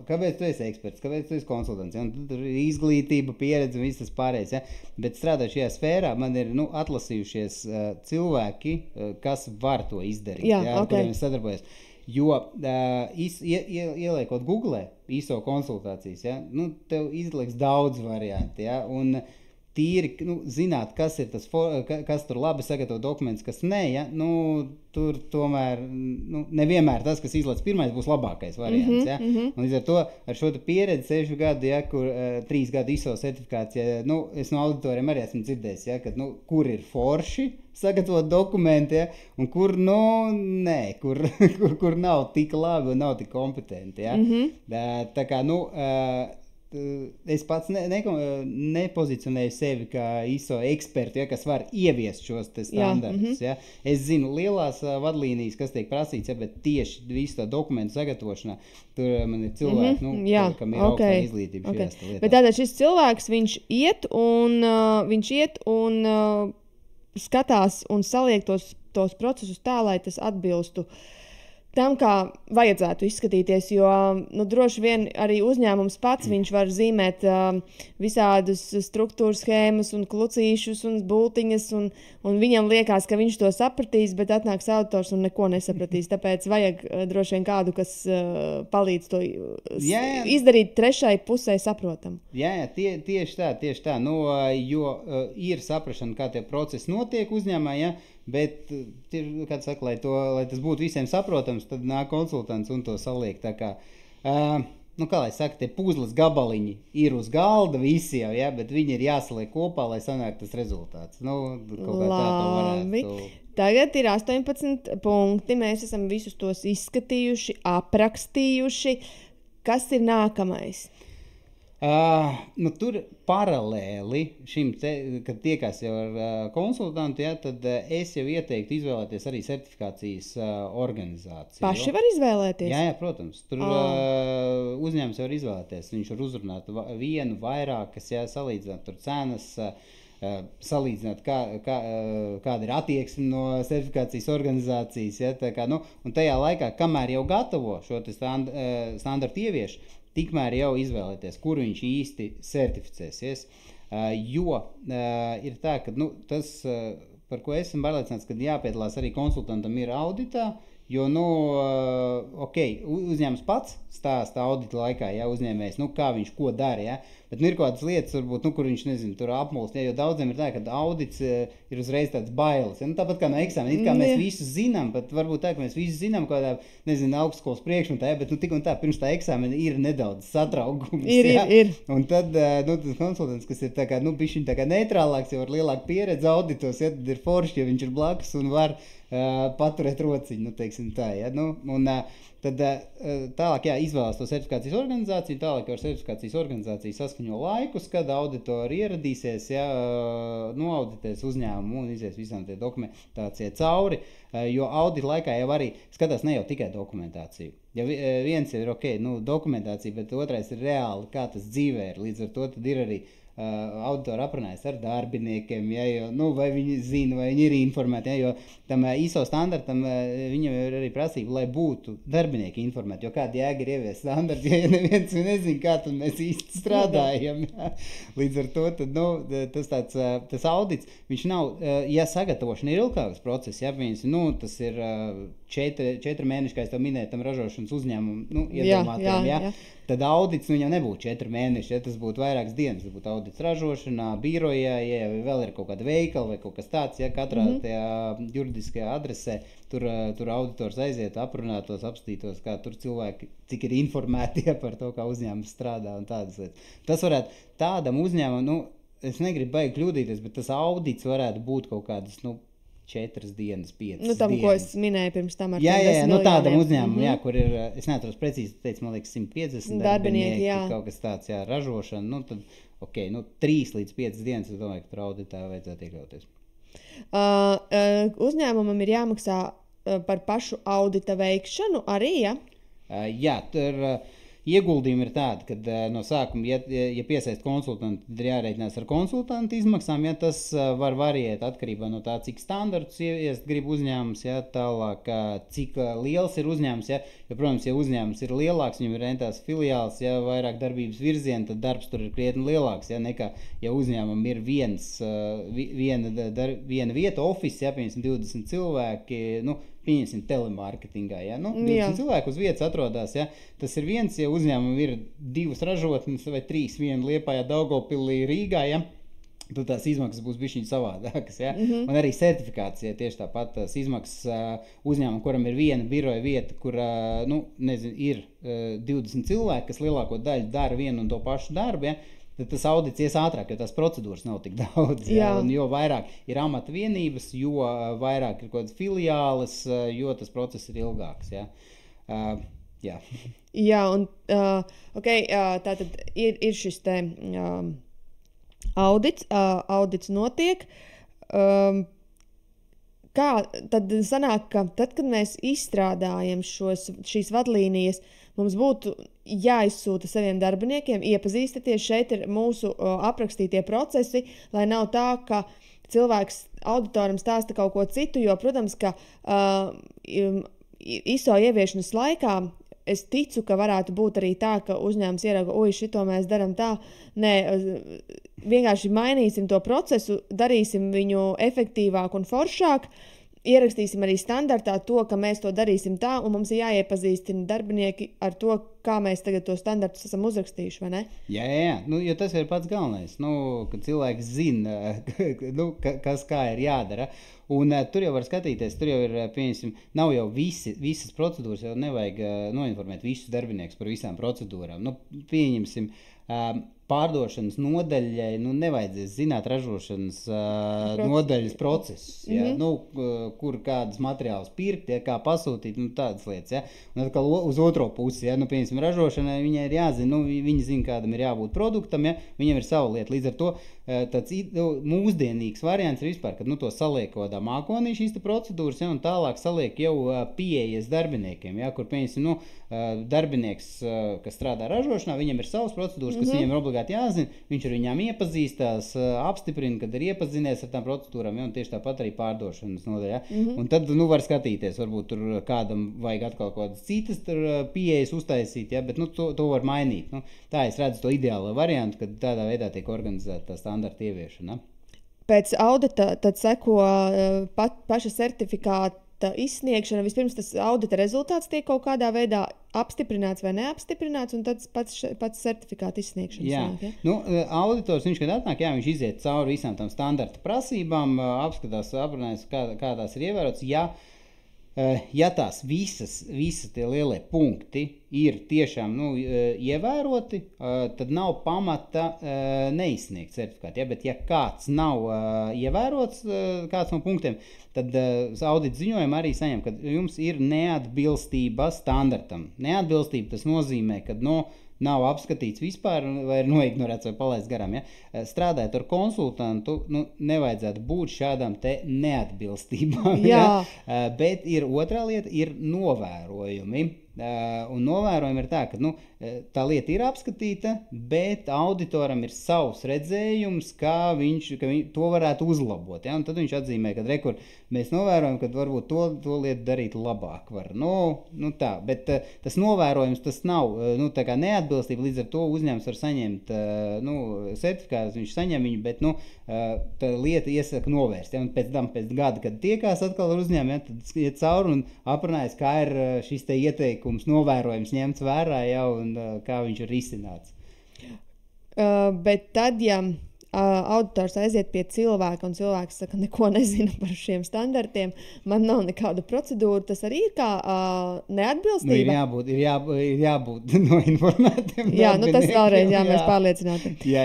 Kāpēc tu esi eksperts, kāpēc tu esi konsultants? Ja? Tur ir izglītība, pieredze un viss tas pārējais. Ja? Bet strādājot šajā sfērā, man ir atlasījušies cilvēki, kas var to izdarīt, ar kuriem es sadarbojos. Jo ieliekot Google ISO konsultācijas, ja, tev izliks daudz varianti, ja, un tīri zināt, kas ir tas, kas tur labi sagatavo dokumentus, kas nē, ja, tur tomēr nevienmēr tas, kas izlaiž pirmais, būs labākais variants. Ja. Un līdz ar to, ar šo pieredzi 6 gadu, ja, kur 3 gadu ISO certifikācija, es no auditoriem arī esmu dzirdējis, ja, ka, kur ir forši sagatavot dokumenti, ja, un kur, nē, kur nav tik labi un nav tik kompetenti. Ja. Tā kā, es pats nepozicionēju sevi kā ISO ekspertu, ja, kas var ieviest šos standartus. Ja. Es zinu lielās vadlīnijas, kas tiek prasīts, ja, bet tieši visu tā dokumentu sagatavošanā tur man ir cilvēki, kam ir augstā izglītība šajās lietās. Bet tātad šis cilvēks, viņš iet un skatās un saliek tos procesus tā, lai tas atbilstu tam, kā vajadzētu izskatīties, jo droši vien arī uzņēmums pats viņš var zīmēt visādus struktūras schēmas un klucīšus un bultiņas, un viņam liekas, ka viņš to sapratīs, bet atnāks auditors un neko nesapratīs. Tāpēc vajag droši vien kādu, kas palīdz to izdarīt trešai pusē saprotam. Jā, tieši tā. Jo ir saprašana, kā tie procesi notiek uzņēmumā, ja? Bet, kā saka, lai tas būtu visiem saprotams, tad nāk konsultants un to saliek tā kā, kā lai saka, tie puzles gabaliņi ir uz galda visi jau, ja, bet viņi ir jāsaliek kopā, lai sanāk tas rezultāts. Kaut kā tā to varētu. Tagad ir 18 punkti, mēs esam visus tos izskatījuši, aprakstījuši. Kas ir nākamais? Tur paralēli šim, kad tiekās jau ar konsultantu, ja, tad es jau ieteiktu izvēlēties arī certifikācijas organizāciju. Paši var izvēlēties? Jā, protams. Tur uzņēmums var izvēlēties. Viņš var uzrunāt vienu, vairākas, ja, salīdzināt tur cenas, salīdzināt, kāda ir attieksme no certifikācijas organizācijas. Ja, tā kā, un tajā laikā, kamēr jau gatavo šo standartu ievieš, tikmēr jau izvēlēties, kur viņš īsti certificēsies, jo ir tā, ka tas, par ko esmu pārliecināts, kad jāpiedalās arī konsultantam ir auditā, jo, uzņēmums pats stāsta audita laikā, ja, uzņēmējs, kā viņš ko dara, ja, Bet ir kaut kādas lietas, varbūt, kur viņš, nezinu, tur apmulst, jo daudziem ir tā, ka audits ir uzreiz tāds bailes. Ja? Tāpat kā no eksāmena, kā mēs visus zinām, pat varbūt tā, ka mēs visus zinām kaut kādā, nezinu, augstskolas priekšmetā, bet tik un tā, pirms tā eksāmena ir nedaudz satraugums. Ir. Un tad, tas konsultants, kas ir tā kā, bišķiņ tā kā neitrālāks, jau ar lielāku pieredzi auditos, ja, tad ir forši, ja viņš ir blakus un var paturēt rociņu, teiksim tā, ja. Tad tālāk, izvēlās to certifikācijas organizāciju, tālāk ar certifikācijas organizāciju saskaņo laikus, kad auditori ieradīsies, noauditēs uzņēmumu un izies visām tie dokumentācijai cauri, jo audita laikā jau arī skatās ne jau tikai dokumentāciju. Ja viens jau ir dokumentācija, bet otrais ir reāli, kā tas dzīvē ir, līdz ar to tad ir arī auditori aprunājas ar darbiniekiem, vai viņi zina, vai viņi ir informēti, jo tam ISO standartam viņam ir arī prasība, lai būtu darbinieki informēti, jo kāda jēga ir ieviest standarts, ja neviens nezina, kā tad mēs īsti strādājam. Jā. Līdz ar to tad, tas audits, viņš nav, ja sagatavošana ir ilgāks process, tas ir 4 mēneši, kā es tev minēju, tam ražošanas uzņēmumu, iedomātiem, jā. Tad audits viņam nebūtu 4 mēneši, tas būtu vairākas dienas. Tas būtu audits ražošanā, birojā, ja vēl ir kaut kāda veikala vai kaut kas tāds, ja katrā tajā juridiskajā adresē tur auditors aiziet, aprunātos, apstītos, kā tur cilvēki, cik ir informēti par to, kā uzņēmums strādā un tādas lietas. Tas varētu tādam uzņēmumam, es negribu baigi kļūdīties, bet tas audits varētu būt kaut kādas, 4 dienas, 5 dienas. Tam, ko es minēju pirms tam ar tādam uzņēmumam, kur ir, es neatros precīzi, man liekas, 150 darbinieki, kaut kas tāds, ražošana, tad, 3 līdz 5 dienas, es domāju, ka tur auditā vajadzētu iekļauties. Uzņēmumam ir jāmaksā par pašu audita veikšanu arī, ja? Jā, tur ieguldījumi ir tādi, ka no sākuma, ja piesaist konsultantu, tad ir jārēķinās ar konsultantu izmaksām, tas var variēt atkarībā no tā, cik standartus ieviest grib uzņēmums, tālāk, cik liels ir uzņēmums, jo, protams, ja uzņēmums ir lielāks, viņam ir rentās filiāls, vairāk darbības virzieni, tad darbs tur ir krietni lielāks, nekā, ja uzņēmumam ir viena vieta, office, piemēram, 20 cilvēki, pieņemsim telemarketingā, 20 cilvēku uz vietas atrodas, tas ir viens, ja uzņēmumam ir 2 ražotnes vai 3, viena Liepājā, Daugavpilī, Rīgā, tad tās izmaksas būs bišķiņ savādākas, Un arī certifikācija tieši tāpat tās izmaksas uzņēmumam, kuram ir viena biroja vieta, kur, ir 20 cilvēki, kas lielāko daļu dara vienu un to pašu darbu, tad tas audits ies ātrāk, jo tās procedūras nav tik daudz. Un jo vairāk ir amata vienības, jo vairāk ir kaut kādas filiāles, jo tas process ir ilgāks. Jā, un tātad ir šis te audits notiek. Kā tad sanāk, ka tad, kad mēs izstrādājam šīs vadlīnijas, mums būtu jāizsūta saviem darbiniekiem, iepazīstaties, šeit ir mūsu aprakstītie procesi, lai nav tā, ka cilvēks auditoram stāsta kaut ko citu, jo, protams, ka ISO ieviešanas laikā es ticu, ka varētu būt arī tā, ka uzņēmums ierauga, šito mēs daram tā. Nē, vienkārši mainīsim to procesu, darīsim viņu efektīvāk un foršāk, ierakstīsim arī standartā to, ka mēs to darīsim tā, un mums ir jāiepazīstina darbinieki ar to, kā mēs tagad to standartus esam uzrakstījuši, vai ne? Jā, jo tas ir pats galvenais, kad cilvēks zina, kas kā ir jādara. Un tur jau var skatīties, tur jau ir, pieņemsim, nav jau visas procedūras, jau nevajag noinformēt visus darbiniekus par visām procedūrām. Pieņemsim, pārdošanas nodaļai nevajadzēs zināt ražošanas nodaļas procesus, kur kādas materiālus pirkt, kā pasūtīt, tādas lietas. Un atkal uz otro pusi, pieņemsim, ražošanai viņai ir jāzina, viņi zina, kādam ir jābūt produktam, viņam ir sava lieta. Līdz ar to tāds mūsdienīgs variants ir vispār, kad to saliek kaut kādā mākonī šīs procedūras, un tālāk saliek jau pieejas darbiniekiem, kur, pieņemsim, darbinieks, kas strādā ražošanā, viņam ir savas procedūras, kas viņam ir obligāti jāzina, viņš ar viņām iepazīstās, apstiprina, kad ir iepazinies ar tām procedūrām, un tieši tāpat arī pārdošanas nodaļā. Un tad, var skatīties, varbūt tur kādam vajag atkal kaut kādas citas pieejas uztaisīt, bet, to var mainīt. Tā es redzu to ideālo variantu, kad tādā veidā tiek organizēta tā standarta ieviešana. Pēc audita tad seko paša certifikāta standarta izsniegšana, vispirms tas audita rezultāts tiek kaut kādā veidā apstiprināts vai neapstiprināts, un tad pats certifikāta izsniegšana. Jā, sanāk, ja? Nu, auditors, viņš, kad atnāk, jā, viņš iziet cauri visām tām standarta prasībām, apskatās, aprunājas, kā tās ir ievērotas. Ja tās visas tie lielie punkti ir tiešām ievēroti, tad nav pamata neizsniegt certifikātu. Ja? Bet ja kāds nav ievērots, kāds no punktiem, tad audita ziņojuma arī saņem, ka jums ir neatbilstība standartam. Neatbilstība tas nozīmē, ka nav apskatīts vispār vai ir noignorēts vai palaists garām. Ja? Strādājot ar konsultantu, nevajadzētu būt šādām te neatbilstībām. Ja? Bet ir otrā lieta, ir novērojumi. Un novērojumi ir tā, ka tā lieta ir apskatīta, bet auditoram ir savs redzējums, kā viņš to varētu uzlabot. Ja? Un tad viņš atzīmē, ka mēs novērojam, ka varbūt to lietu darīt labāk var. Tā, bet tas novērojums, tas nav tā kā neatbilstība, līdz ar to uzņēmums var saņemt certifikātus, viņš saņem viņu, bet tā lieta iesaka novērst. Ja? Un pēc gada, kad tiekās atkal ar uzņēmumu, ja, tad iet cauri un aprunājas, kā ir šis te ieteikums, novērojums ņemts vērā jau un kā viņš ir risināts. Bet tad, ja auditors aiziet pie cilvēka un cilvēks saka, neko nezina par šiem standartiem, man nav nekāda procedūra, tas arī ir kā neatbilstība? Ir jābūt informētiem. Jā, tas vēlreiz mēs pārliecināti. Jā,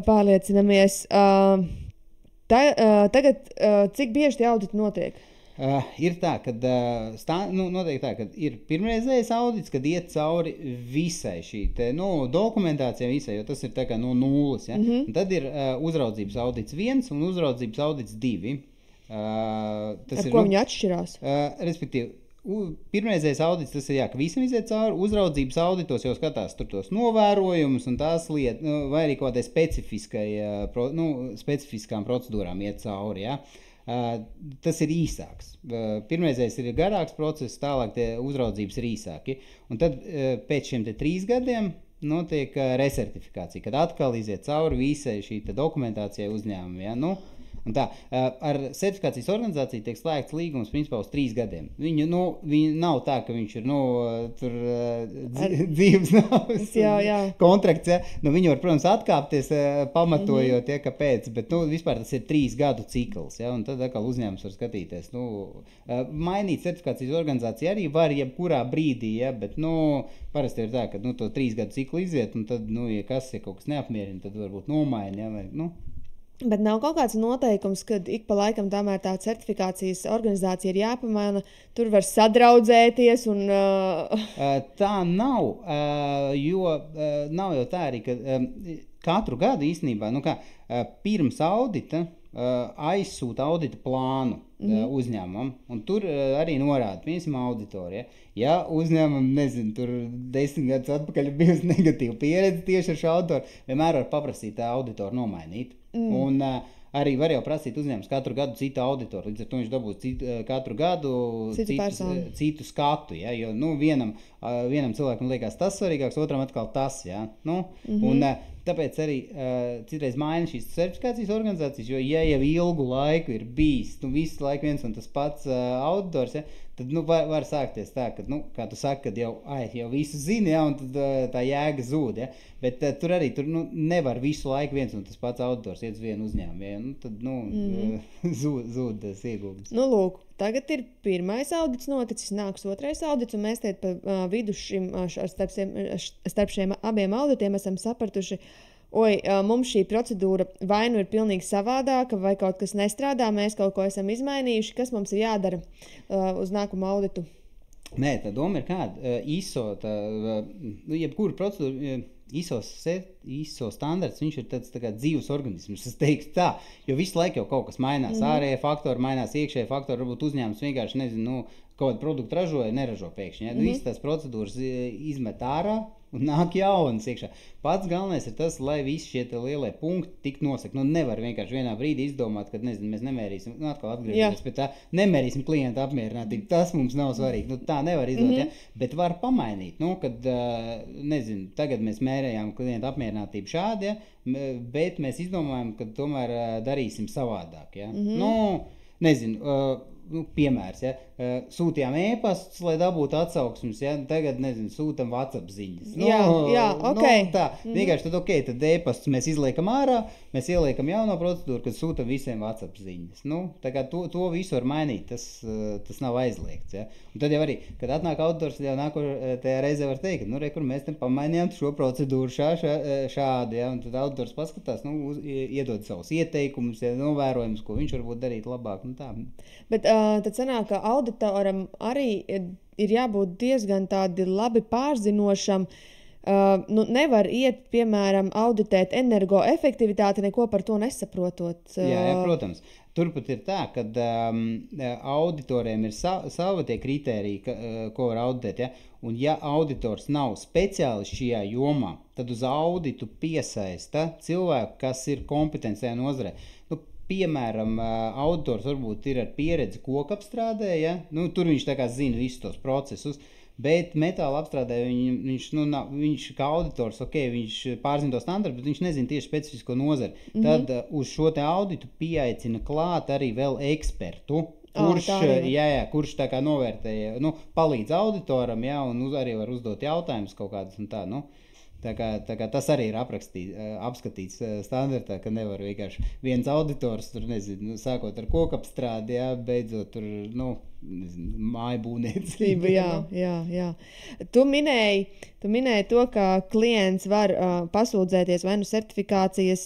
pārliecinamies. Tagad, cik bieži tie auditi notiek? Ir tā, ka noteikti tā, ka ir pirmreizējais audits, kad iet cauri visai šī dokumentācijai visai, jo tas ir tā kā no nulles. Ja? Un tad ir uzraudzības audits 1 un uzraudzības audits 2. Ar ko viņi atšķirās? Respektīvi, pirmreizējais audits, tas ir, ka visam iziet cauri, uzraudzības auditos jau skatās tur tos novērojumus un tās lietas, vai arī kaut kādai specifiskām procedūrām iet cauri, ja. Tas ir īsāks. Pirmreizējais ir garāks process, tālāk tie uzraudzības ir īsāki. Un tad pēc šiem 3 gadiem notiek resertifikācija, kad atkal iziet cauri visai šī dokumentācijai uzņēmumi. Ja? Un tā, ar certifikācijas organizāciju tiek slēgts līgums principā uz 3 gadiem. Viņi nav tā, ka viņš ir tur dzīves kontrakts. Ja? Viņi var, protams, atkāpties pamatojot, kāpēc, bet vispār tas ir 3 gadu cikls. Ja? Un tad atkal uzņēmums var skatīties. Mainīt certifikācijas organizāciju arī var jebkurā brīdī, ja? Bet parasti ir tā, ka to 3 gadu ciklu iziet, un tad, ja kaut kas neapmierina, tad varbūt nomaina. Ja? Bet nav kaut kāds noteikums, kad ik pa laikam tomēr tā certifikācijas organizācija ir jāpamaina, tur var sadraudzēties un... Tā nav, jo nav jau tā arī, ka katru gadu īstenībā, pirms audita aizsūta audita plānu uzņēmumam, un tur arī norāda, piemēram, auditori. Ja uzņēmumam, tur 10 gadus atpakaļ bijusi negatīva pieredze tieši ar šo autoru, vienmēr var paprasīt auditoru nomainīt. Un arī var jau prasīt uzņēmums katru gadu citu auditoru, līdz ar to viņš dabūs katru gadu citu skatu, ja? Jo vienam cilvēkam liekas tas svarīgāks, otram atkal tas. Ja? Un tāpēc arī citreiz maina šīs certifikācijas organizācijas, jo ja jau ilgu laiku ir bijis visu laiku viens un tas pats auditors, ja? Tad var sākties tā, ka, kā tu saki, kad jau visu zini, ja? Un tad tā jēga zūd. Ja? Bet tur arī nevar visu laiku viens un tas pats auditors iet uz vienu uzņēmumu. Ja? Tad zūd tas ieguldījums. Lūk, tagad ir pirmais audits noticis, nāks otrais audits, un mēs pa vidu starp šiem abiem auditiem esam sapratuši, mums šī procedūra vai nu ir pilnīgi savādāka, vai kaut kas nestrādā, mēs kaut ko esam izmainījuši, kas mums ir jādara uz nākamo auditu? Nē, tā doma ir kāda. ISO, jebkura procedūra, ISO standarts, viņš ir tāds tā kā dzīves organisms, es teiktu tā, jo visu laiku jau kaut kas mainās, ārējie faktori mainās, iekšējie faktori, varbūt uzņēmums vienkārši, kaut kādu produktu ražoja, neražo pēkšņi. Ja? Visas tās procedūras izmet ārā un nāk jaunas iekšā. Pats galvenais ir tas, lai visi šie lielie punkti tik nosaka. Nevar vienkārši vienā brīdī izdomāt, ka mēs nemērīsim, atkal atgriežamies pie tā, nemērīsim klienta apmierinātību. Tas mums nav svarīgi. Tā nevar izdomāt, ja? Bet var pamainīt. Kad, tagad mēs mērējām klienta apmierinātību šādi, ja? Bet mēs izdomājam, ka tomēr darīsim savādāk. Ja? piemērs, ja, sūtījām e-pastus, lai dabūtu atsauksmes, ja, tagad, nezinu, sūtam WhatsApp ziņas. Tā, vienkārši tad, tad e-pastus mēs izliekam ārā, mēs ieliekam jauno procedūru, kad sūtam visiem WhatsApp ziņas. Tā kā to visu var mainīt, tas nav aizliegts, ja. Un tad jau arī, kad atnāk auditors, jau tajā reizē var teikt, kur mēs te pamainījām šo procedūru šādi, ja, un tad auditors paskatās, iedod savus ieteikumus, ja, novērojumus, ko viņš varbūt darīt labāk, tā. Bet tad sanāk, ka auditoram arī ir jābūt diezgan tādi labi pārzinošam. Nevar iet, piemēram, auditēt energoefektivitāti, neko par to nesaprotot. Jā, protams. Turpat ir tā, ka auditoriem ir sava tie kritēriji, ko var auditēt. Ja? Un ja auditors nav speciālists šajā jomā, tad uz auditu piesaista cilvēku, kas ir kompetents tajā nozarē. Piemēram, auditors varbūt ir ar pieredzi kokapstrādē, ja? Tur viņš tā kā zina visus tos procesus, bet metāla apstrādē viņš kā auditors, viņš pārzina to standartu, bet viņš nezina tieši specifisko nozari. Tad uz šo te auditu pieaicina klāt arī vēl ekspertu, kurš tā kā novērtēja, palīdz auditoram, ja, un arī var uzdot jautājumus kaut kādus un tā, Tā kā tas arī ir apskatīts standartā, ka nevar vienkārši viens auditors, tur nezinu, sākot ar kokapstrādi, jā, beidzot tur, māju būvniecību. Jā. Tu minēji to, ka klients var pasūdzēties vai certifikācijas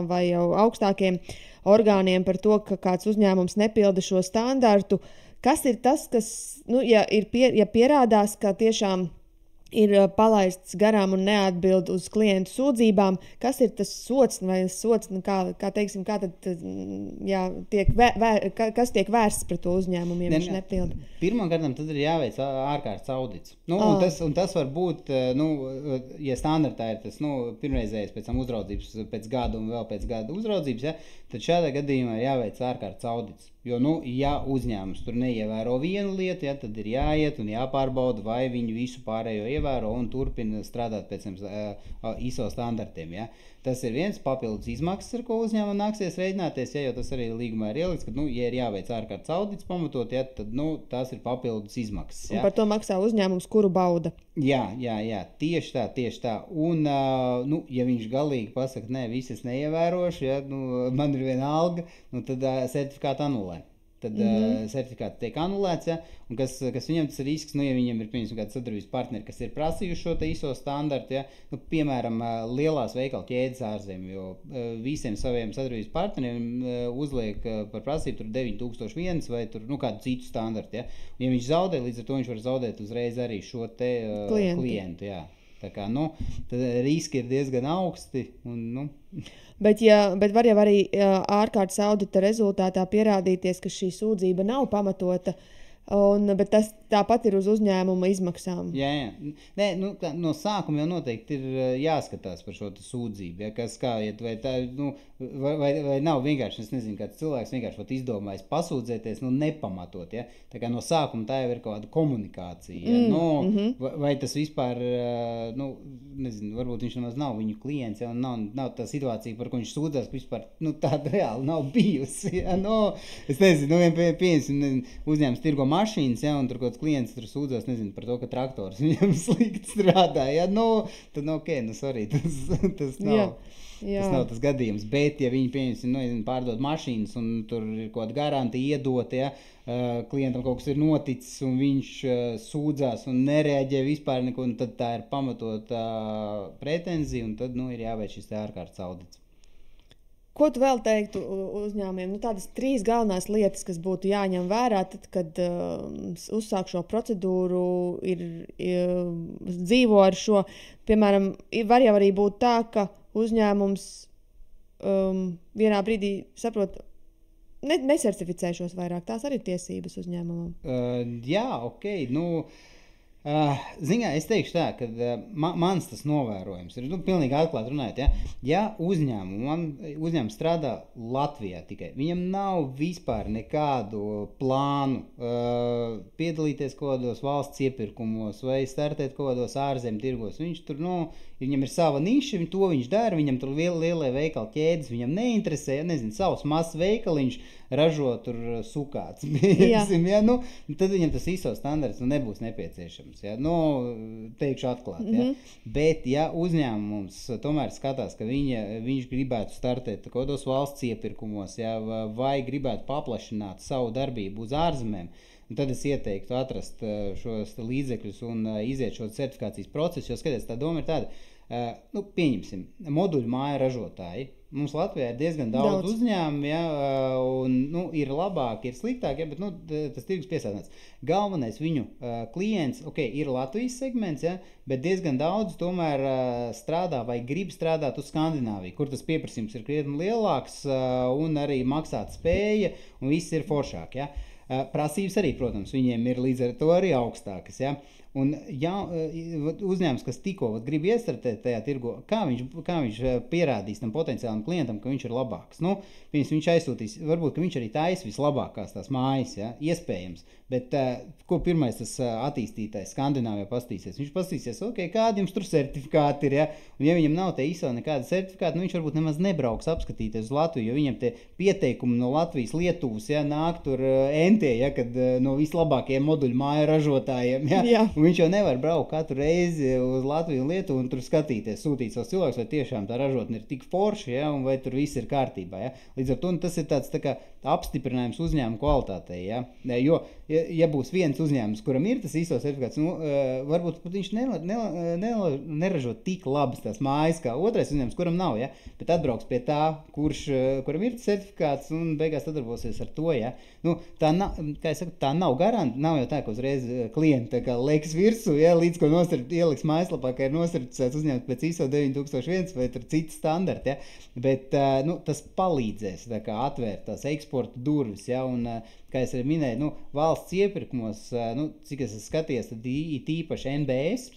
vai jau augstākiem orgāniem par to, ka kāds uzņēmums nepilda šo standartu. Kas ir tas, kas, ja pierādās, ka tiešām ir palaists garām un neatbild uz klientu sūdzībām, kas ir tas sots vai kā teiksim, kā tad, kas tiek vērsts pret to uzņēmumu, ja viņš nepilda? Pirmkārt, tad ir jāveic ārkārtas audits. Un tas var būt, ja standartā ir tas, pirmreizējais pēc tam uzraudzības pēc gada un vēl pēc gada uzraudzības, ja, tad šādā gadījumā ir jāveic ārkārtas audits. Jo, ja uzņēmums tur neievēro vienu lietu, ja, tad ir jāiet un jāpārbauda, vai viņi visu pārējo ievēro un turpina strādāt pēc ISO standartiem. Ja. Tas ir viens papildus izmaksas, ar ko uzņēmumam nāksies rēķināties, ja, jo tas arī līgumā ir ielikts, ka, ja ir jāveic ārkārtas audits pamatot, ja, tad, tās ir papildus izmaksas. Ja. Un par to maksā uzņēmums, kuru bauda. Jā, tieši tā. Un, ja viņš galīgi pasaka, nē, visas neievērošu, ja, man ir viena alga, tad certifikātu anulē. Tad certifikāts tiek anulēts, ja, un kas viņam tas risks, ja viņam ir kāds sadarbības partneri, kas ir prasījuši šo te ISO standartu, ja, piemēram, lielās veikalu ķēdes ārzemēs, jo visiem saviem sadarbības partneriem uzliek par prasību tur 9001 vai tur, kādu citu standartu, ja. Un, ja viņš zaudē, līdz ar to viņš var zaudēt uzreiz arī šo te klientu, jā. Tā kā, tad riski ir diezgan augsti un, Bet var jau arī ārkārtas audita rezultātā pierādīties, ka šī sūdzība nav pamatota, bet tas tāpat ir uz uzņēmuma izmaksām. Jā. Nē, no sākuma jau noteikti ir jāskatās par šo sūdzību. Ja, kas kā iet, vai tā, vai nav vienkārši, es nezinu, kāds cilvēks vienkārši izdomājis pasūdzēties, nepamatot. Ja. Tā kā no sākuma tā jau ir kaut kāda komunikācija. Ja. Vai tas vispār, nezinu, varbūt viņš nemaz nav viņu klients, ja, un nav tā situācija, par ko viņš sūdzās, ka vispār tāda reāli nav bijusi. Ja. Es nezinu, pieņemsim, uzņēmums tirgo mašīnas, ja, un tur kaut kāds klients tur sūdzās, nezinu, par to, ka traktors viņam slikti strādā, ja, tad, sorry, tas nav. Jā. Tas nav tas gadījums, bet ja viņi, pieņemsim, pārdod mašīnas un tur ir kaut kāda garantija iedota, ja, klientam kaut kas ir noticis un viņš sūdzās un nereaģē vispār neko, tad tā ir pamatota pretenzija un tad, ir jāveic šis ārkārtas audits. Ko tu vēl teiktu uzņēmumiem? Tādas 3 galvenās lietas, kas būtu jāņem vērā, tad, kad uzsāk šo procedūru, dzīvo ar šo. Piemēram, var jau arī būt tā, ka uzņēmums vienā brīdī saprot, nesertificēšos vairāk. Tās arī tiesības uzņēmumam. Jā, ok. Ziņā es teikšu tā, ka mans tas novērojums ir, pilnīgi atklāti runājot, ja uzņēmums strādā Latvijā tikai, viņam nav vispār nekādu plānu piedalīties kaut kādos valsts iepirkumos vai startēt kaut kādos ārzemju tirgos, viņš tur, viņam ir sava niša, to viņš dara, viņam tur lielie veikalu ķēdes, viņam neinteresē, nezinu, savs mazs veikaliņš, ražo tur sukāts. Ja? Nu, tad viņam tas ISO standarts nebūs nepieciešams. Ja? Nu, teikšu atklāt. Ja? Bet, ja uzņēmums tomēr skatās, ka viņš gribētu startēt kādos valsts iepirkumos, ja? Vai gribētu paplašināt savu darbību uz ārzemēm, tad es ieteiktu atrast šos līdzekļus un iziet šo certifikācijas procesu, jo skaties, tā doma ir tāda, pieņemsim, moduļu māja ražotāji. Mums Latvijā ir diezgan daudz uzņēmumu, ja, un ir labāk, ir sliktāk, ja, bet tas tirgus piesātināts. Galvenais viņu klients, ir Latvijas segments, ja, bet diezgan daudz tomēr strādā vai grib strādāt uz Skandināviju, kur tas pieprasījums ir krietni lielāks un arī maksāt spēja un viss ir foršāk. Ja. Prasības arī, protams, viņiem ir līdz ar to arī augstākas. Ja? Un uzņēmums, kas tikko grib iestartēt tajā tirgo, kā viņš pierādīs tam potenciālam klientam, ka viņš ir labāks? Nu, viņš aizsūtīs, varbūt, ka viņš arī taisa vislabākās tās mājas, ja? Iespējams. Bet ko pirmais tas attīstītājs Skandināvijā pastīsies? Viņš pastīsies, kādi jums tur certifikāti ir, ja? Un ja viņam nav te ISO nekāda certifikāta, viņš varbūt nemaz nebrauks apskatīties uz Latviju, jo viņam te pieteikumi no Latvijas, Lietuvas, ja, nāk tur ja, kad no vislabākajiem moduļu māju ražotājiem, ja? Jā. Un viņš jau nevar braukt katru reizi uz Latviju un Lietuvu un tur skatīties, sūtīt savus cilvēkus, vai tiešām tā ražotne ir tik forša, ja? Un vai tur viss ir kārtībā. Ja? Līdz ar to tas ir tāds tā kā apstiprinājums uzņēmuma kvalitātei. Ja? Jo, ja būs viens uzņēmums, kuram ir tas ISO certifikāts, varbūt viņš neražo tik labas tās mājas kā otrais uzņēmums, kuram nav, ja? Bet atbrauks pie tā, kuram ir tas certifikāts un beigās sadarbosies ar to. Ja? Tā nav garanti, nav jau tā, ka uzreiz klienti liekas virsū, ja? Līdz ko ieliks mājaslapā, ka ir nosertificēts uzņēmums pēc ISO 9001 vai tur citi standarti. Ja? Bet tas palīdzēs atvērt tās eksporta durvis, ja? Un kā es arī minēju, valsts iepirkumos, cik es skaties, tad īpaši NBS,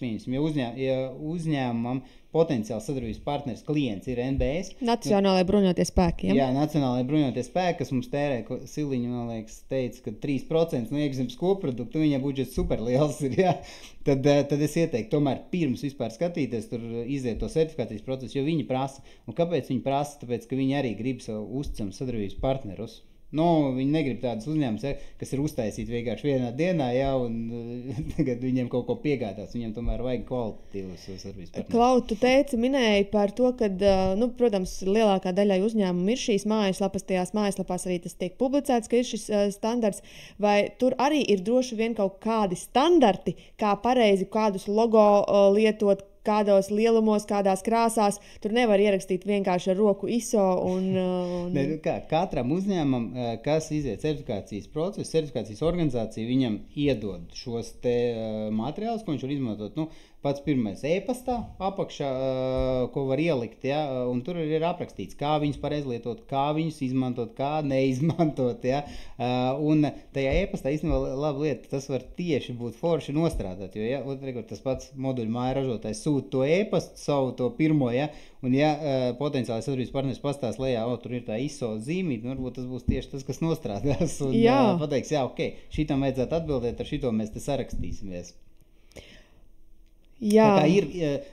ja uzņēmumam potenciāls sadarbības partners klients ir NBS. Nacionālajie bruņotie spēki. Jā, Nacionālajie bruņotie spēki, kas mums tērē, Siliņa, man liekas, teica, ka 3% no iekšzemes koprodukta, viņa budžets superliels ir, jā. Tad es ieteiktu tomēr pirms vispār skatīties, tur iziet to certifikācijas procesu, jo viņi prasa. Un kāpēc viņi prasa? Tāpēc, ka viņi arī grib savu uzticamu sadarbības partnerus. Viņi negrib tādus uzņēmumus, kas ir uztaisīti vienkārši vienā dienā, ja, un tagad viņiem kaut ko piegādās. Viņiem tomēr vajag kvalitatīvus sadarbības partnerus. Klau, tu minēji par to, ka, protams, lielākā daļai uzņēmumu ir šīs mājaslapas, tajās mājaslapās arī tas tiek publicēts, ka ir šis standarts, vai tur arī ir droši vien kaut kādi standarti, kā pareizi kādus logo lietot, kādos lielumos, kādās krāsās. Tur nevar ierakstīt vienkārši ar roku ISO. Katram uzņēmumam, kas iziet certifikācijas procesu, certifikācijas organizācija viņam iedod šos te materiālus, ko viņš var izmantot. Pats pirmais e-pastā apakšā, ko var ielikt, ja, un tur ir aprakstīts, kā viņus pareizi lietot, kā viņus izmantot, kā neizmantot. Ja, un tajā e-pastā īstenībā laba lieta, tas var tieši būt forši nostrādāt, jo ja, tas pats moduļu māja ražotājs sūta to e-pastu, savu to pirmo, ja, un ja potenciāli sadarbības partneris pastās lejā, tur ir tā ISO zīmīte, varbūt tas būs tieši tas, kas nostrādās, un pateiks, šitam vajadzētu atbildēt, ar šito mēs te sarakstīsimies. Jā. Tā kā ir,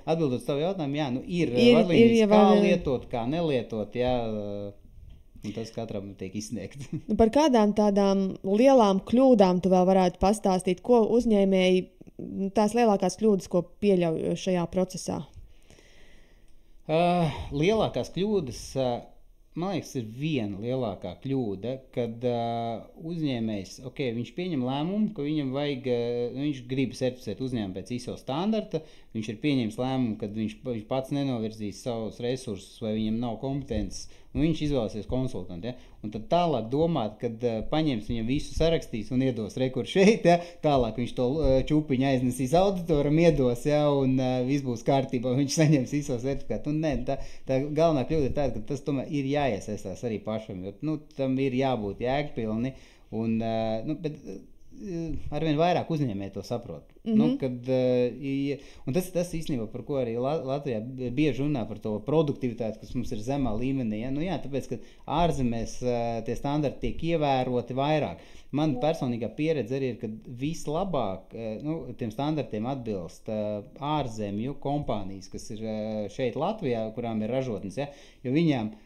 atbildot savu jautājumu, ir vadlīnijas, kā lietot, kā nelietot, un tas katram tiek izsniegts. Par kādām tādām lielām kļūdām tu vēl varētu pastāstīt, ko uzņēmēji, tās lielākās kļūdas, ko pieļauj šajā procesā? Lielākās kļūdas, man liekas, ir viena lielākā kļūda, kad uzņēmējs, viņš pieņem lēmumu, ka viņam vajag, viņš grib certificēt uzņēmumu pēc ISO standarta, viņš ir pieņēmis lēmumu, kad viņš pats nenovirzīs savus resursus vai viņam nav kompetences, un viņš izvēlēsies konsultantu. Ja? Un tad tālāk domāt, kad paņems viņam visu sarakstīs un iedos rekur šeit, ja? Tālāk viņš to čupiņu aiznesīs auditoram, iedos, ja? Un viss būs kārtībā, viņš saņems ISO certifikātu. Un tā galvenā kļūda ir tāda, ka tas tomēr ir jāiesaistās arī pašam, jo tam ir jābūt jēgpilni, un bet arvien vairāk uzņēmēji to saprot. Un tas īstenībā, par ko arī Latvijā bieži runā par to produktivitāti, kas mums ir zemā līmenī. Ja? Tāpēc, ka ārzemēs tie standarti tiek ievēroti vairāk. Man personīgā pieredze arī ir, ka vislabāk tiem standartiem atbilst ārzemju kompānijas, kas ir šeit Latvijā, kurām ir ražotnes. Ja? Jo viņām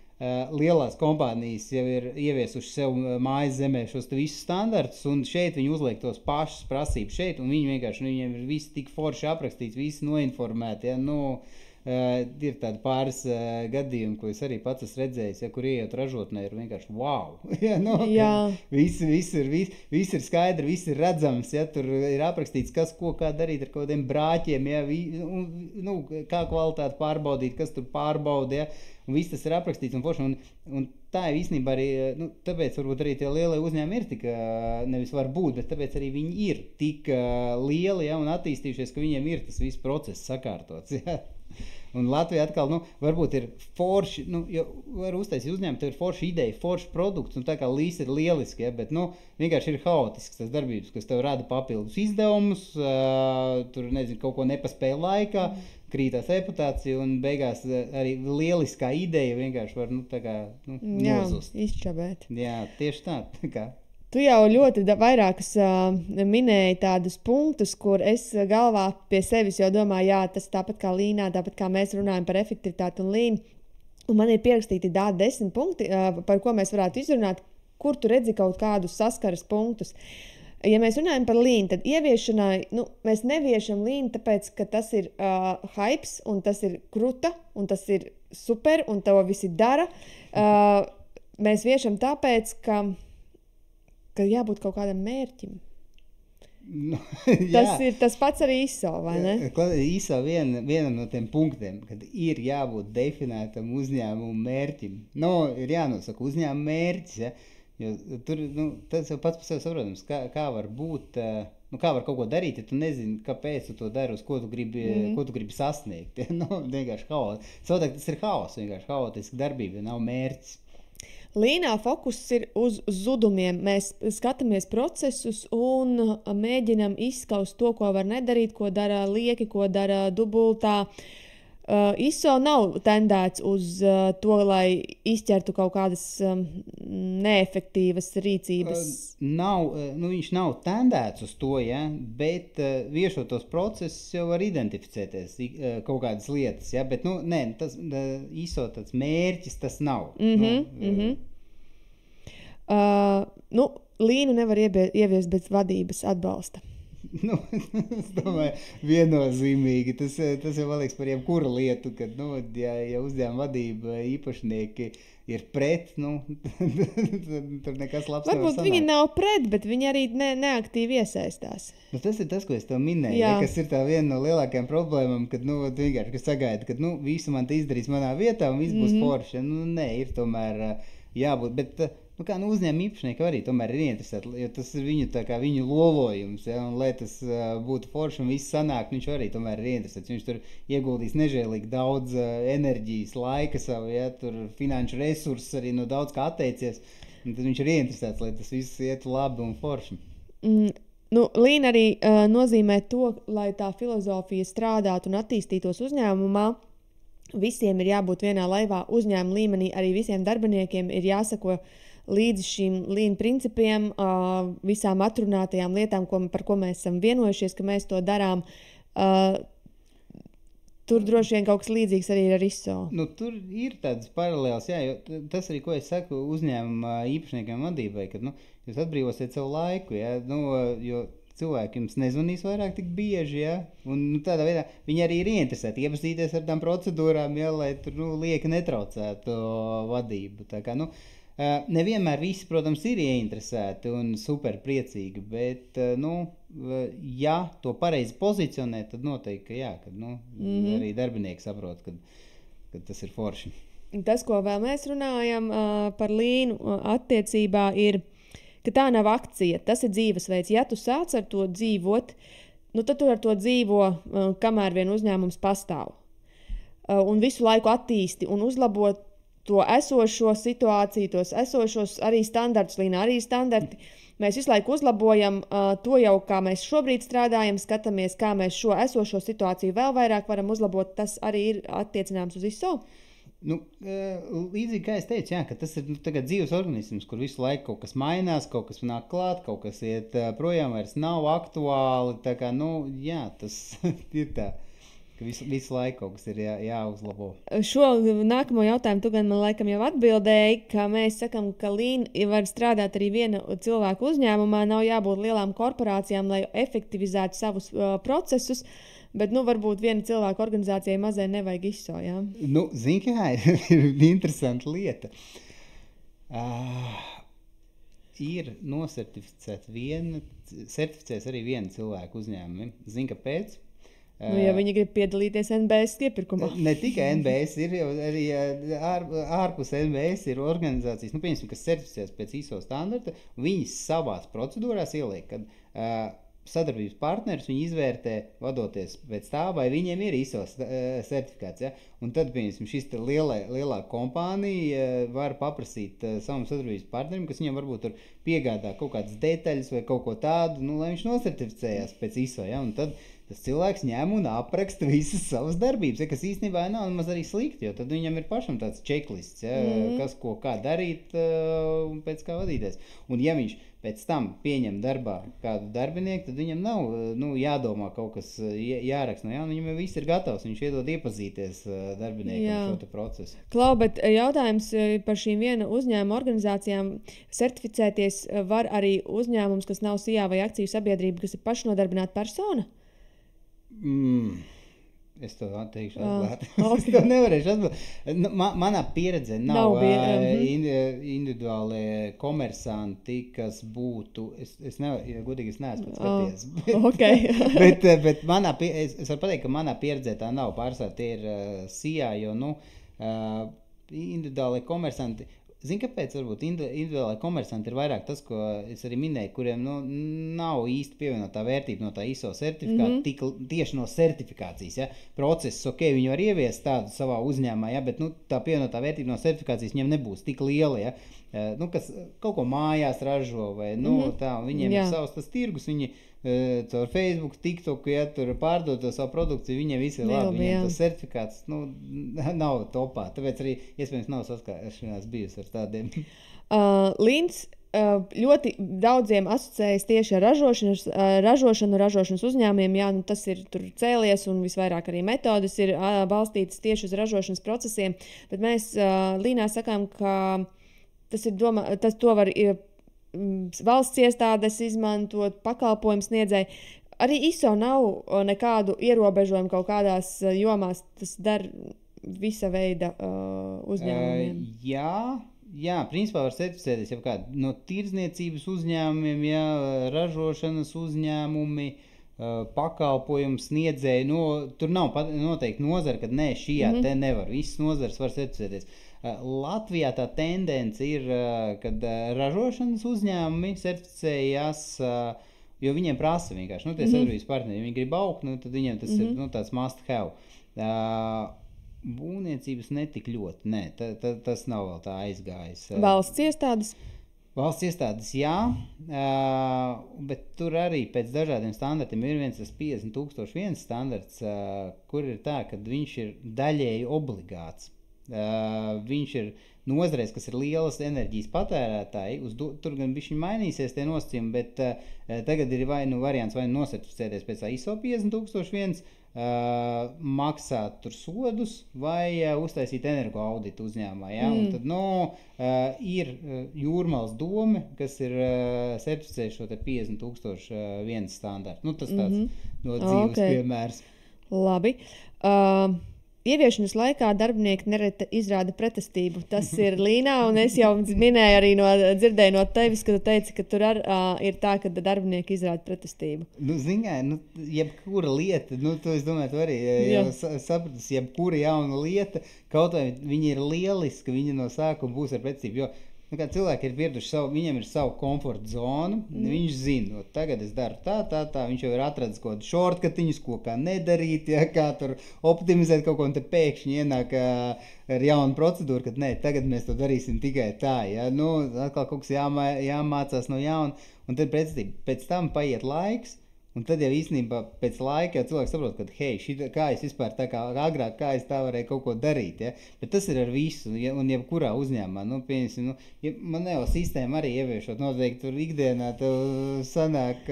lielās kompānijas jau ir ieviesuši sev mājas zemē šos visus standartus, un šeit viņi uzliek tos pašas prasības šeit, un viņi vienkārši, viņiem ir viss tik forši aprakstīts, visi noinformēti, ja, ir tādi pāris gadījumi, ko es arī pats esmu redzējis, ja, kur ieejot ražotnē ir vienkārši wow. Ja, viss ir skaidri, viss ir redzams, ja, tur ir aprakstīts, kas ko kā darīt ar kaut kādiem brāķiem, ja, kā kvalitāti pārbaudīt, kas tur pārbauda, ja, un viss tas ir aprakstīts un forši, un tā ir īstenībā arī, tāpēc varbūt arī tie lielie uzņēmumi ir tik, nevis var būt, bet tāpēc arī viņi ir tik lieli, ja, un attīstījušies, ka viņiem ir tas viss process sakārtots, ja. Un Latvija atkal, varbūt ir forši, jo var uztaisīt uzņēmumu, tev ir forši ideja, forši produkts, un tā kā līs ir lieliski, ja, bet, vienkārši ir haotisks tas darbības, kas tev rada papildus izdevumus, tur, nezinu, kaut ko nepaspēja laikā, krītās reputācija, un beigās arī lieliskā ideja vienkārši var, nozust. Jā, izčabēt. Jā, tieši tā kā. Tu jau ļoti vairākus minēji tādus punktus, kur es galvā pie sevis jau domāju, jā, tas tāpat kā līnā, tāpat kā mēs runājam par efektivitāti un līnu. Un man ir pierakstīti 10 punkti, par ko mēs varētu izrunāt, kur tu redzi kaut kādus saskaras punktus. Ja mēs runājam par līnu, tad ieviešanai, mēs neviešam līnu, tāpēc, ka tas ir hypes, un tas ir kruta, un tas ir super, un to visi dara. Mēs viešam tāpēc, ka jābūt kaut kādam mērķim. Tas ir tas pats arī ISO, vai ne? ISO vienam no tiem punktiem, kad ir jābūt definētam uzņēmumu mērķim. Ir jānosaka uzņēmuma mērķis, ja? Jo tur, tas jau pats par sevi saprotams, kā var būt, kā var kaut ko darīt, ja tu nezini, kāpēc tu to dari, uz ko tu gribi sasniegt. Ja? Vienkārši haos. Savādāk tas ir haos, vienkārši haotiska darbība, ja nav mērķis. Līnā fokus ir uz zudumiem. Mēs skatāmies procesus un mēģinam izskaust to, ko var nedarīt, ko dara lieki, ko dara dubultā. ISO nav tendēts uz to, lai izķertu kaut kādas neefektīvas rīcības. Viņš nav tendēts uz to, ja, bet viešot tos procesus jau var identificēties kaut kādas lietas, ja, bet tas ISO tāds mērķis tas nav. Līnu nevar ieviest bez vadības atbalsta. Es domāju, viennozīmīgi. Tas jau liekas par jebkuru lietu, kad, ja uzņēmuma vadība īpašnieki ir pret, tur nekas labs nevar varbūt sanākt. Viņi nav pret, bet viņi arī neaktīvi iesaistās. Tas ir tas, ko es tev minēju, ja, kas ir tā viena no lielākajām problēmām, kad, vienkārši, kas sagaida, kad, visu man te izdarīs manā vietā un viss būs forši. Nē, ir tomēr jābūt, bet uzņēmuma īpašnieki arī tomēr ir ieinteresēti, jo tas ir viņu lolojums, ja, un lai tas būtu forši un viss sanāk, viņš arī tomēr ir ieinteresēts. Viņš tur ieguldīs nežēlīgi daudz enerģijas, laika savu, ja, tur finanšu resursus arī no daudz kā atteicies, un tad viņš ir ieinteresēts, lai tas viss ietu labi un forši. Lean arī nozīmē to, lai tā filozofija strādātu un attīstītos uzņēmumā. Visiem ir jābūt vienā laivā uzņēmuma līmenī, arī visiem darbiniekiem ir jāsako līdz šīm Lean principiem, visām atrunātajām lietām, par ko mēs esam vienojušies, ka mēs to darām. Tur droši vien kaut kas līdzīgs arī ar ISO. Tur ir tādas paralēlas, jā, jo tas arī, ko es saku uzņēmuma īpašniekiem vadībai, kad jūs atbrīvosiet savu laiku, jā, jo cilvēki jums nezvanīs vairāk tik bieži, ja? Un tādā veidā viņi arī ir ieinteresēti iepazīties ar tām procedūrām, ja, lai tur lieki netraucētu vadību. Tā kā, nevienmēr visi, protams, ir ieinteresēti un super priecīgi, bet, ja to pareizi pozicionē, tad noteikti, ka jā, kad, arī darbinieki saprot, kad tas ir forši. Tas, ko vēl mēs runājam par Leanu attiecībā ir, ka tā nav akcija, tas ir dzīvesveids. Ja tu sāc ar to dzīvot, tad tu ar to dzīvo, kamēr vien uzņēmums pastāv. Un visu laiku attīsti un uzlabot to esošo situāciju, tos esošos arī standartus, Leanā arī standarti. Mēs visu laiku uzlabojam to jau, kā mēs šobrīd strādājam, skatāmies, kā mēs šo esošo situāciju vēl vairāk varam uzlabot. Tas arī ir attiecināms uz ISO. Līdzīgi kā es teicu, jā, ka tas ir tagad dzīves organisms, kur visu laiku kaut kas mainās, kaut kas nāk klāt, kaut kas iet projām, vairs nav aktuāli. Tā kā, jā, tas ir tā, ka visu laiku kaut kas ir jāuzlabo. Šo nākamo jautājumu tu gan man laikam jau atbildēji, ka mēs sakam, ka Lean var strādāt arī viena cilvēku uzņēmumā, nav jābūt lielām korporācijām, lai efektivizētu savus procesus, bet, varbūt viena cilvēka organizācijai mazai nevajag ISO, jā? Zini, kā ir interesanta lieta. Ir certificēs arī viena cilvēka uzņēmumi. Zini, kāpēc? Ja viņi grib piedalīties NBS iepirkumā. Ne tikai NBS, ir jau arī ārpus NBS ir organizācijas, piemēram, kas certificēs pēc ISO standarta, un viņi savās procedūrās ieliek, kad sadarbības partneris viņi izvērtē, vadoties pēc tā, vai viņiem ir ISO certifikāts. Ja? Un tad, piemēram, šis lielā kompānija var paprasīt savam sadarbības partnerim, kas viņam varbūt tur piegādā kaut kādas detaļas vai kaut ko tādu, lai viņš nosertificējās pēc ISO. Ja? Un tad tas cilvēks ņem un apraksta visas savas darbības, ja? Kas īstenībā nav nemaz arī slikti, jo tad viņam ir pašam tāds checklists, ja? Kas ko kā darīt un pēc kā vadīties. Un ja viņš pēc tam pieņem darbā kādu darbinieku, tad viņam nav jādomā kaut kas jāraksta no jauna, viņam jau viss ir gatavs, viņš iedod iepazīties darbiniekam šo te procesu. Klau, bet jautājums par šīm viena uzņēmuma organizācijām certificēties var arī uzņēmums, kas nav SIA vai akciju sabiedrība, kas ir pašnodarbināta persona? Es to teikšu atklāti. Es to nevarēšu atbildēt. Manā pieredze nav individuāli komersanti, kas būtu, godīgi es neesmu pēc skaties. Bet es varu pateikt, ka manā pieredzē tā nav. Pārsvarā tie ir SIA, jo individuāli komersanti. Zini, kāpēc varbūt individuālai komersanti ir vairāk tas, ko es arī minēju, kuriem nav īsti pievienotā vērtība no tā ISO certifikāta, tieši no certifikācijas. Ja? Process, viņi var ieviest tādu savā uzņēmumā, ja? Bet tā pievienotā vērtība no certifikācijas viņiem nebūs tik liela. Ja? Kas kaut ko mājās ražo, vai tā, viņiem ir savs tas tirgus, viņi caur Facebook, TikTok, ja tur pārdod to savu produkciju, viņiem visi ir labi, viņiem tas certifikāts nav topā, tāpēc arī iespējams nav saskāršanās bijusi ar tādiem. Leans ļoti daudziem asociējas tieši ar ražošanas uzņēmumiem, jā, tas ir tur cēlies un visvairāk arī metodas ir balstītas tieši uz ražošanas procesiem, bet mēs Leanā sakām, ka tas to var valsts iestādes izmantot, pakalpojums sniedzēji. Arī ISO nav nekādu ierobežojumu kaut kādās jomās, tas dar visa veida uzņēmumiem. Jā, principā var certificēties jau kādu no tirdzniecības uzņēmumiem, ražošanas uzņēmumi, pakalpojums sniedzēji. Tur nav noteikti nozara, kad nē, te nevar. Visas nozares var certificēties. Latvijā tā tendence ir, kad ražošanas uzņēmumi certificējās, jo viņiem prasa vienkārši, tie sadarbības partneri, ja viņi grib augt, tad viņiem tas ir tāds must have. Būvniecības netik ļoti, nē, tas nav vēl tā aizgājis. Valsts iestādes? Valsts iestādes, jā, bet tur arī pēc dažādiem standartiem ir tas 50,001 standarts, kur ir tā, ka viņš ir daļēji obligāts. Viņš ir nozarēs, kas ir lielas enerģijas patērētāji, tur gan bišķiņ mainīsies tie nosacījumi, bet tagad ir variants vai nosertificēties pēc ISO 50,001, maksāt tur sodus vai uztaisīt energo auditu uzņēmumā. Ja? Un tad ir Jūrmālas dome, kas ir certificējuši šo 50,001 standartu. Tas tāds no dzīves piemērs. Labi. Ieviešanas laikā darbinieki nereti izrāda pretestību. Tas ir Leanā, un es jau minēju arī dzirdēju no tevis, ka tu teici, ka tur ir tā, ka darbinieki izrāda pretestību. Jebkura lieta, es domāju, tu arī sapratis, jebkura jauna lieta, kaut vai viņi ir lieliski, viņi no sākuma būs ar pretestību, jo kā cilvēki ir pieraduši viņiem ir savu komforta zonu, viņš zina, tagad es daru tā, viņš jau ir atradis kaut kādu shortcutiņus, ko kā nedarīt, kā tur optimizēt kaut ko, un te pēkšņi ienāk ar jaunu procedūru, kad tagad mēs to darīsim tikai tā, atkal kaut kas jāmācās no jauna, un tad pēc tam paiet laiks, Un tad jau īstenībā pēc laika jau cilvēks saprot, ka, hei, kā es vispār tā kā agrāk, kā es tā varēju kaut ko darīt, ja? Bet tas ir ar visu, ja? Un jebkurā uzņēmumā, pieņemsim, ja man jau sistēma arī ieviešot, noteikti tur ikdienā tev sanāk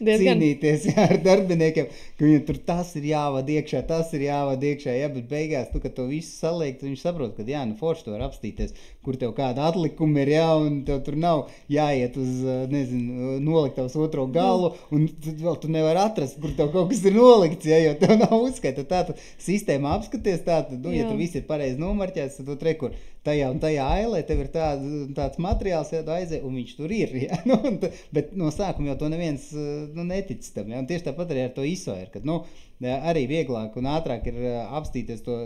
cīnīties ar darbiniekiem, ka viņam tur tas ir jāvad iekšā, ja? Bet beigās, tu, kad to visu saliek, viņš saprot, ka, jā, forši to var apstīties, kur tev kāda atlikuma ir, ja? Un tev tur nav jāiet uz, noliktavas otro galu, un vēl tu nevari atrast, kur tev kaut kas ir nolikts, ja, jo tev nav uzskaita. Tā sistēma apskaties, ja tur viss ir pareizi nomarķēts, tad tu rekur tajā un tajā ailē, tev ir tāds materiāls, ja tu aizēji, un viņš tur ir. Ja, bet no sākuma jau to neviens netic tam. Ja, un tieši tāpat arī ar to ISO ir, kad arī vieglāk un ātrāk ir apstīties to,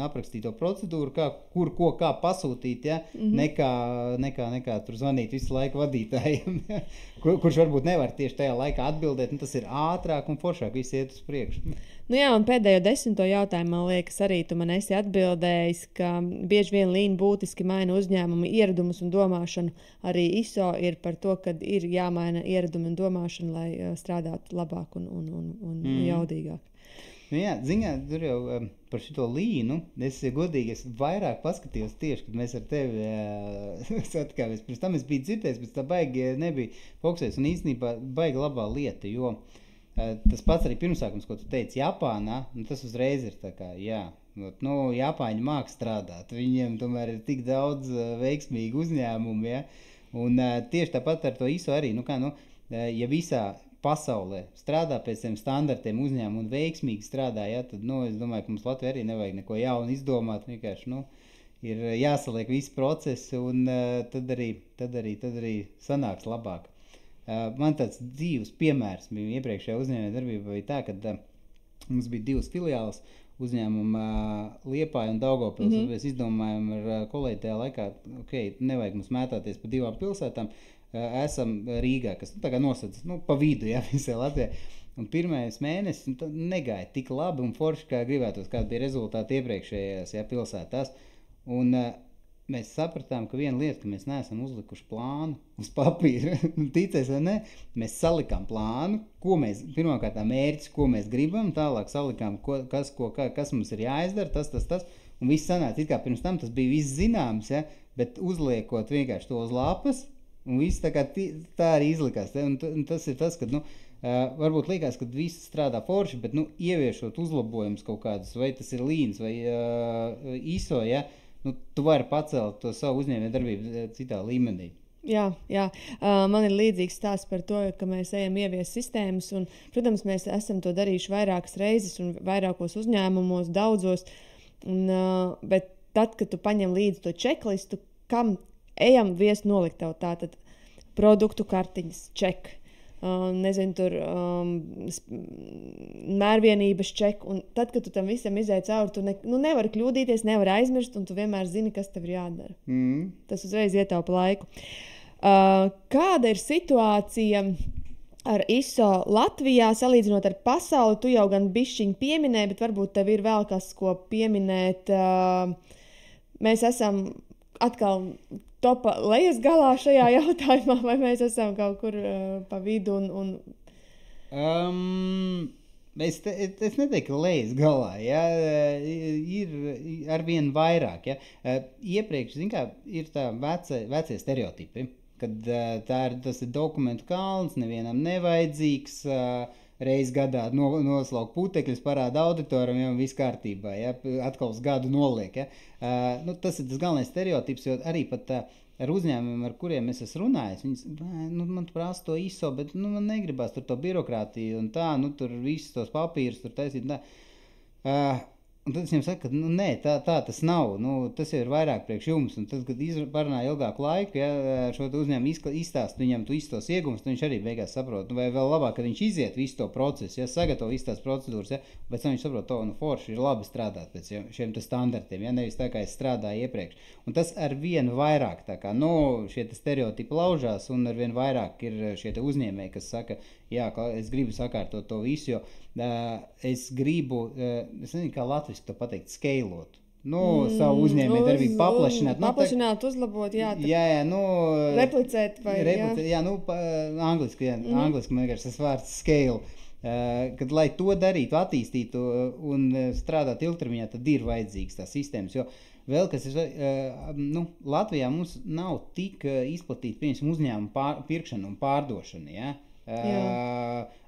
aprakstīt to procedūru, kā pasūtīt, ja, nekā tur zvanīt visu laiku vadītājiem, ja, kurš varbūt nevar tieši tajā laikā atbildēt, tas ir ātrāk un foršāk viss iet uz priekšu. Jā, un pēdējo 10. jautājumu, man liekas, arī tu man esi atbildējis, ka bieži vien Lean būtiski maina uzņēmumu ieradumus un domāšanu. Arī ISO ir par to, ka ir jāmaina ieradumi un domāšana, lai strādātu labāk un jaudīgāk. Jā, ziņā, tur jau par šito Leanu, es vairāk paskatījos tieši, kad mēs ar tevi satikāmies. Pirms tam es biju dzirdējis, bet tā baigi nebija fokusēs un īstenībā baigi labā lieta, jo tas pats arī pirmsākums, ko tu teici Japānā, tas uzreiz ir tā kā, jā, Japāņi māk strādāt, viņiem tomēr ir tik daudz veiksmīgu uzņēmumu, ja, un tieši tāpat ar to ISO arī, ja visā pasaulē strādā pēc tiem standartiem uzņēmumu un veiksmīgi strādā, ja, tad, es domāju, ka mums Latvijā arī nevajag neko jaunu izdomāt, vienkārši, ir jāsaliek visi procesi un tad arī sanāks labāk. Man tāds dzīves piemērs bija iepriekšējā uzņēmē darbībā bija tā, kad mums bija 2 filiāles uzņēmuma Liepāja un Daugavpils. Mēs izdomājam ar kolēģi tajā laikā, nevajag mums mētāties pa 2 pilsētām, esam Rīgā, kas tā kā nosacas, pa vidu, ja, visai Latvijai. Un pirmais mēnesis negāja tik labi un forši, kā gribētos, kāda bija rezultāti iepriekšējās pilsētās. Un mēs sapratām, ka viena lieta, ka mēs neesam uzlikuši plānu uz papīra, ticēs vai ne, mēs salikām plānu, pirmkārt mērķis, ko mēs gribam, tālāk salikām, kas mums ir jāizdara, tas, un viss sanāca, it kā pirms tam tas bija viss zināms, ja, bet uzliekot vienkārši to uz lapas, un viss tā arī izlikās, un tas ir tas, kad, varbūt liekas, ka viss strādā forši, bet, ieviešot uzlabojumus kaut kādus, vai tas ir Leans vai ISO, ja, tu vari pacelt to savu uzņēmēju darbību citā līmenī. Jā. Man ir līdzīgs stāsts par to, ka mēs ejam ieviest sistēmas, un, protams, mēs esam to darījuši vairākas reizes un vairākos uzņēmumos, daudzos, bet tad, kad tu paņem līdzi to čeklistu, kam ejam viest noliktavu, tātad produktu kartiņas, ček. Nezinu, tur mērvienības ček, un tad, kad tu tam visam izēji cauri, tu nevari kļūdīties, nevari aizmirst, un tu vienmēr zini, kas tev ir jādara. Tas uzreiz ietaupa laiku. Kāda ir situācija ar ISO Latvijā, salīdzinot ar pasauli? Tu jau gan bišķiņ pieminēji, bet varbūt tev ir vēl kas, ko pieminēt. Mēs esam atkal topa lejas galā šajā jautājumā, vai mēs esam kaut kur pa vidu un... Es neteiktu, ka lejas galā, ja, ir arvien vairāk. Ja. Iepriekš, ir tā vecie stereotipi, kad tas ir dokumentu kalns, nevienam nevajadzīgs, reiz gadā noslauk putekļus, parāda auditoram, ja viss kārtībā, ja, atkal uz gadu noliek. Ja. Tas ir tas galvenais stereotips, jo arī pat ar uzņēmumiem, ar kuriem es esmu runājis, viņas, man prasa to ISO, bet man negribas tur to birokrātiju un tā, tur visus tos papīrus tur taisīt. Un tad es viņam saku, ka nē, tā tas nav, tas jau ir vairāk priekš jums, un tad, kad parunāja ilgāku laiku, ja, šo uzņēmumu izstāst viņam tu iztos iegumus, tad viņš arī beigās saprot, vai vēl labāk, kad viņš iziet visu to procesu, ja, sagatavo visu tās procedūras, ja, bet viņš saprot, forši ir labi strādāt pēc šiem standartiem, ja, nevis tā, kā es strādāju iepriekš. Un tas ar vien vairāk, tā kā, šie tipi laužās, un ar vien vairāk ir šie uzņēmēji, kas saka, jā, es gribu sakārtot to visu, jo es gribu, es nezinu, kā latviski to pateikt, skeilot. savu uzņēmēju darbību paplašināt. Paplašināt, uzlabot, jā. Jā, replicēt vai, jā. Angliski man vienkārši tas vārds scale. Kad, lai to darītu, attīstītu un strādāt ilgtermiņā, tad ir vajadzīgas tās sistēmas, jo vēl kas ir, Latvijā mums nav tik izplatīta, piemēram, uzņēmuma pirkšana un pārdošana, ja?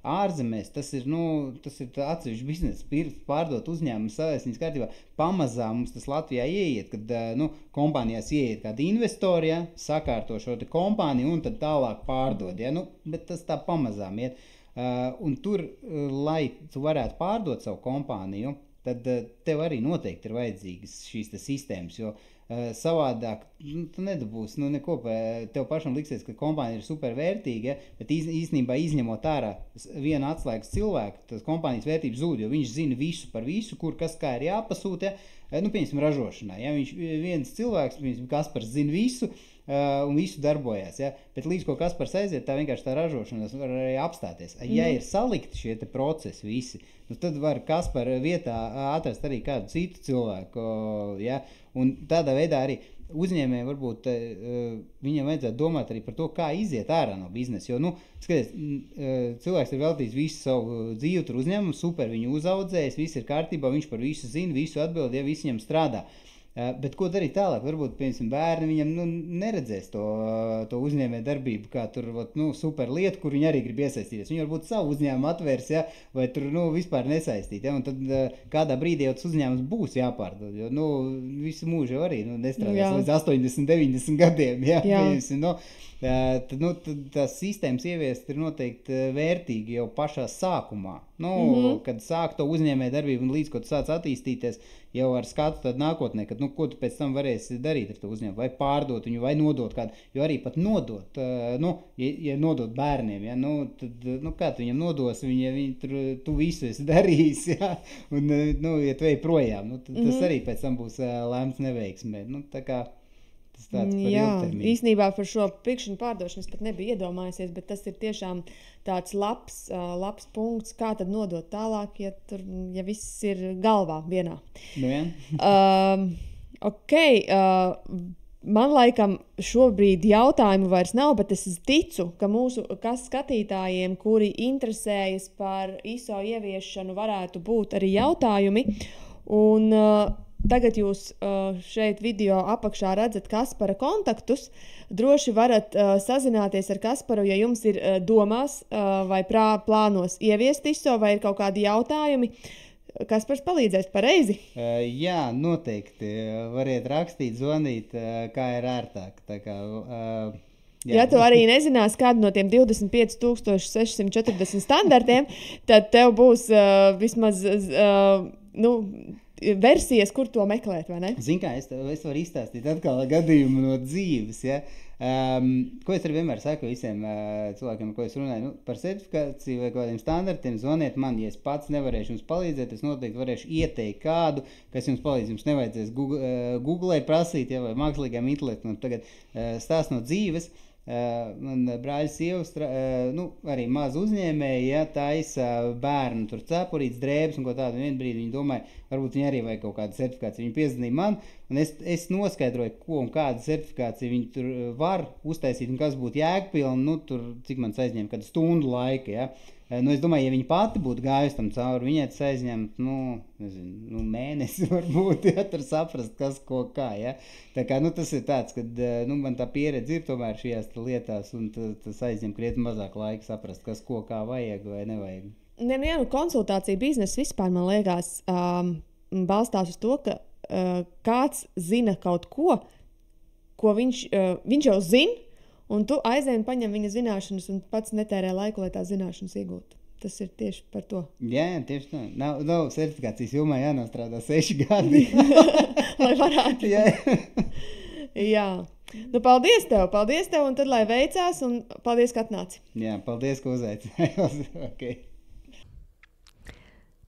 Ārzemēs tas ir atsevišķi biznesa, pārdot uzņēmumu savēsnīs kārtībā. Pamazām mums tas Latvijā ieiet, kad kompānijās ieiet kādi investori, ja? Sakārto šo te kompāniju un tad tālāk pārdod, ja? Bet tas tā pamazām iet. Un tur, lai tu varētu pārdot savu kompāniju, tad tev arī noteikti ir vajadzīgas šīs sistēmas, jo savādāk tu nedabūsi neko, tev pašam liksies, ka kompānija ir supervērtīga, bet īstenībā izņemot ārā vienu atslēgas cilvēku, tas kompānijas vērtības zūd, jo viņš zina visu par visu, kur kas kā ir jāpasūta, piemēram, ražošanā. Ja? Viņš viens cilvēks, piemēram, Kaspars zina visu, un visu darbojās, ja? Bet līdz ko Kaspars aiziet, tā vienkārši tā ražošanas var arī apstāties. Ja ir salikti šie te procesi visi, tad var Kaspara vietā atrast arī kādu citu cilvēku, ja? Un tādā veidā arī uzņēmēji varbūt viņam vajadzētu domāt arī par to, kā iziet ārā no biznesa, jo, skaties, cilvēks ir veltījis visu savu dzīvi tur uzņēmumu, super viņu uzaudzējis, viss ir kārtībā, viņš par visu zina, visu atbild, ja viss viņam strādā. Bet ko darīt tālāk? Varbūt, piemēram, bērni viņam neredzēs to uzņēmē darbību, kā tur super lieta, kur viņi arī grib iesaistīties. Viņi varbūt savu uzņēmumu atvērs, ja? Vai tur vispār nesaistīt. Ja? Un tad kādā brīdī jau tas uzņēmums būs jāpārdod, jo visu mūžu jau arī nestrādās līdz 80, 90 gadiem. Ja? Tad tās sistēmas ieviest ir noteikti vērtīgi jau pašā sākumā. Kad sāk to uzņēmē darbību un līdz, ko tu sāc attīstīties, jau ar skatu tad nākotnē, kad, ko tu pēc tam varēsi darīt ar to uzņēmumu, vai pārdot viņu, vai nodot kādu, jo arī pat nodot, ja nodot bērniem, ja, tad, kā tu viņam nodos, tu visu esi darījis, ja, un, ja tu ej projām, tad tas arī pēc tam būs lēmts neveiksmē, tā kā tas tāds par ilgtermiņu. Īstenībā par šo pirkšanu pārdošanas pat nebija iedomājusies, bet tas ir tiešām tāds labs punkts, kā tad nodot tālāk, ja viss ir galvā vienā. Man laikam šobrīd jautājumu vairs nav, bet es ticu, ka mūsu skatītājiem, kuri interesējas par ISO ieviešanu, varētu būt arī jautājumi. Un tagad jūs šeit video apakšā redzat Kaspara kontaktus. Droši varat sazināties ar Kasparu, ja jums ir domās vai plānos ieviest ISO vai ir kaut kādi jautājumi. Kaspars palīdzēs pareizi? Jā, noteikti. Variet rakstīt, zvanīt, kā ir ērtāk. Tā kā, ja tu arī nezinās kādu no tiem 25,640 standartiem, tad tev būs vismaz versijas, kur to meklēt, vai ne? Zini kā, es varu izstāstīt atkal gadījumu no dzīves, ja? Ko es arī vienmēr saku visiem cilvēkiem, ar ko es runāju, par certifikāciju vai kādiem standartiem, zvaniet man, ja es pats nevarēšu jums palīdzēt, es noteikti varēšu ieteikt kādu, kas jums palīdz, jums nevajadzēs Googlē prasīt, ja, vai mākslīgām intelektam, tagad stāst no dzīves. Man brāļa sieva, arī maz uzņēmēji, ja, taisa bērnu tur cepurītes, drēbes un ko tādu. Vienu brīdi viņi domāja, varbūt viņi arī vajag kaut kādu certifikāciju. Viņi piezvanīja man, un es noskaidroju, ko un kādu certifikāciju viņi tur var uztaisīt un kas būtu jēgpilni, tur, cik man aizņem, kādu stundu laika, ja. Es domāju, ja viņa pati būtu gājusi tam cauri, viņai tas aizņemt, mēnesi varbūt, ja, tur saprast, kas, ko, kā, ja. Tā kā, tas ir tāds, kad, man tā pieredze ir tomēr šajās lietās, un tas aizņem krietni mazāk laika saprast, kas, ko, kā vajag vai nevajag. Konsultācija biznesa vispār, man liekas, balstās uz to, ka kāds zina kaut ko viņš jau zina, un tu aizej un paņem viņa zināšanas un pats netērē laiku, lai tā zināšanas iegūtu. Tas ir tieši par to. Jā, tieši tā. Nav certifikācijas jomā jānostrādā 6 gadi. Lai varētu. Jā. Paldies tev, un tad lai veicās, un paldies, ka atnāci. Jā, paldies, ka uzaicināji. Okay.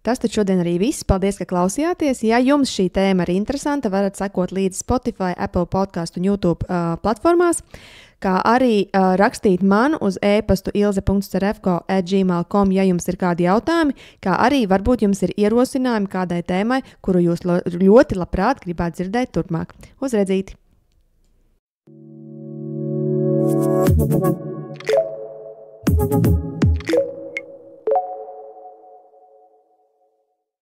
Tas tad šodien arī viss. Paldies, ka klausījāties. Ja jums šī tēma ir interesanta, varat sekot līdzi Spotify, Apple podcastu un YouTube platformās, kā arī rakstīt man uz e-pastu ilze.cerefko@gmail.com, ja jums ir kādi jautājumi, kā arī varbūt jums ir ierosinājumi kādai tēmai, kuru jūs ļoti labprāt gribētu dzirdēt turpmāk. Uz redzīti! Thank you.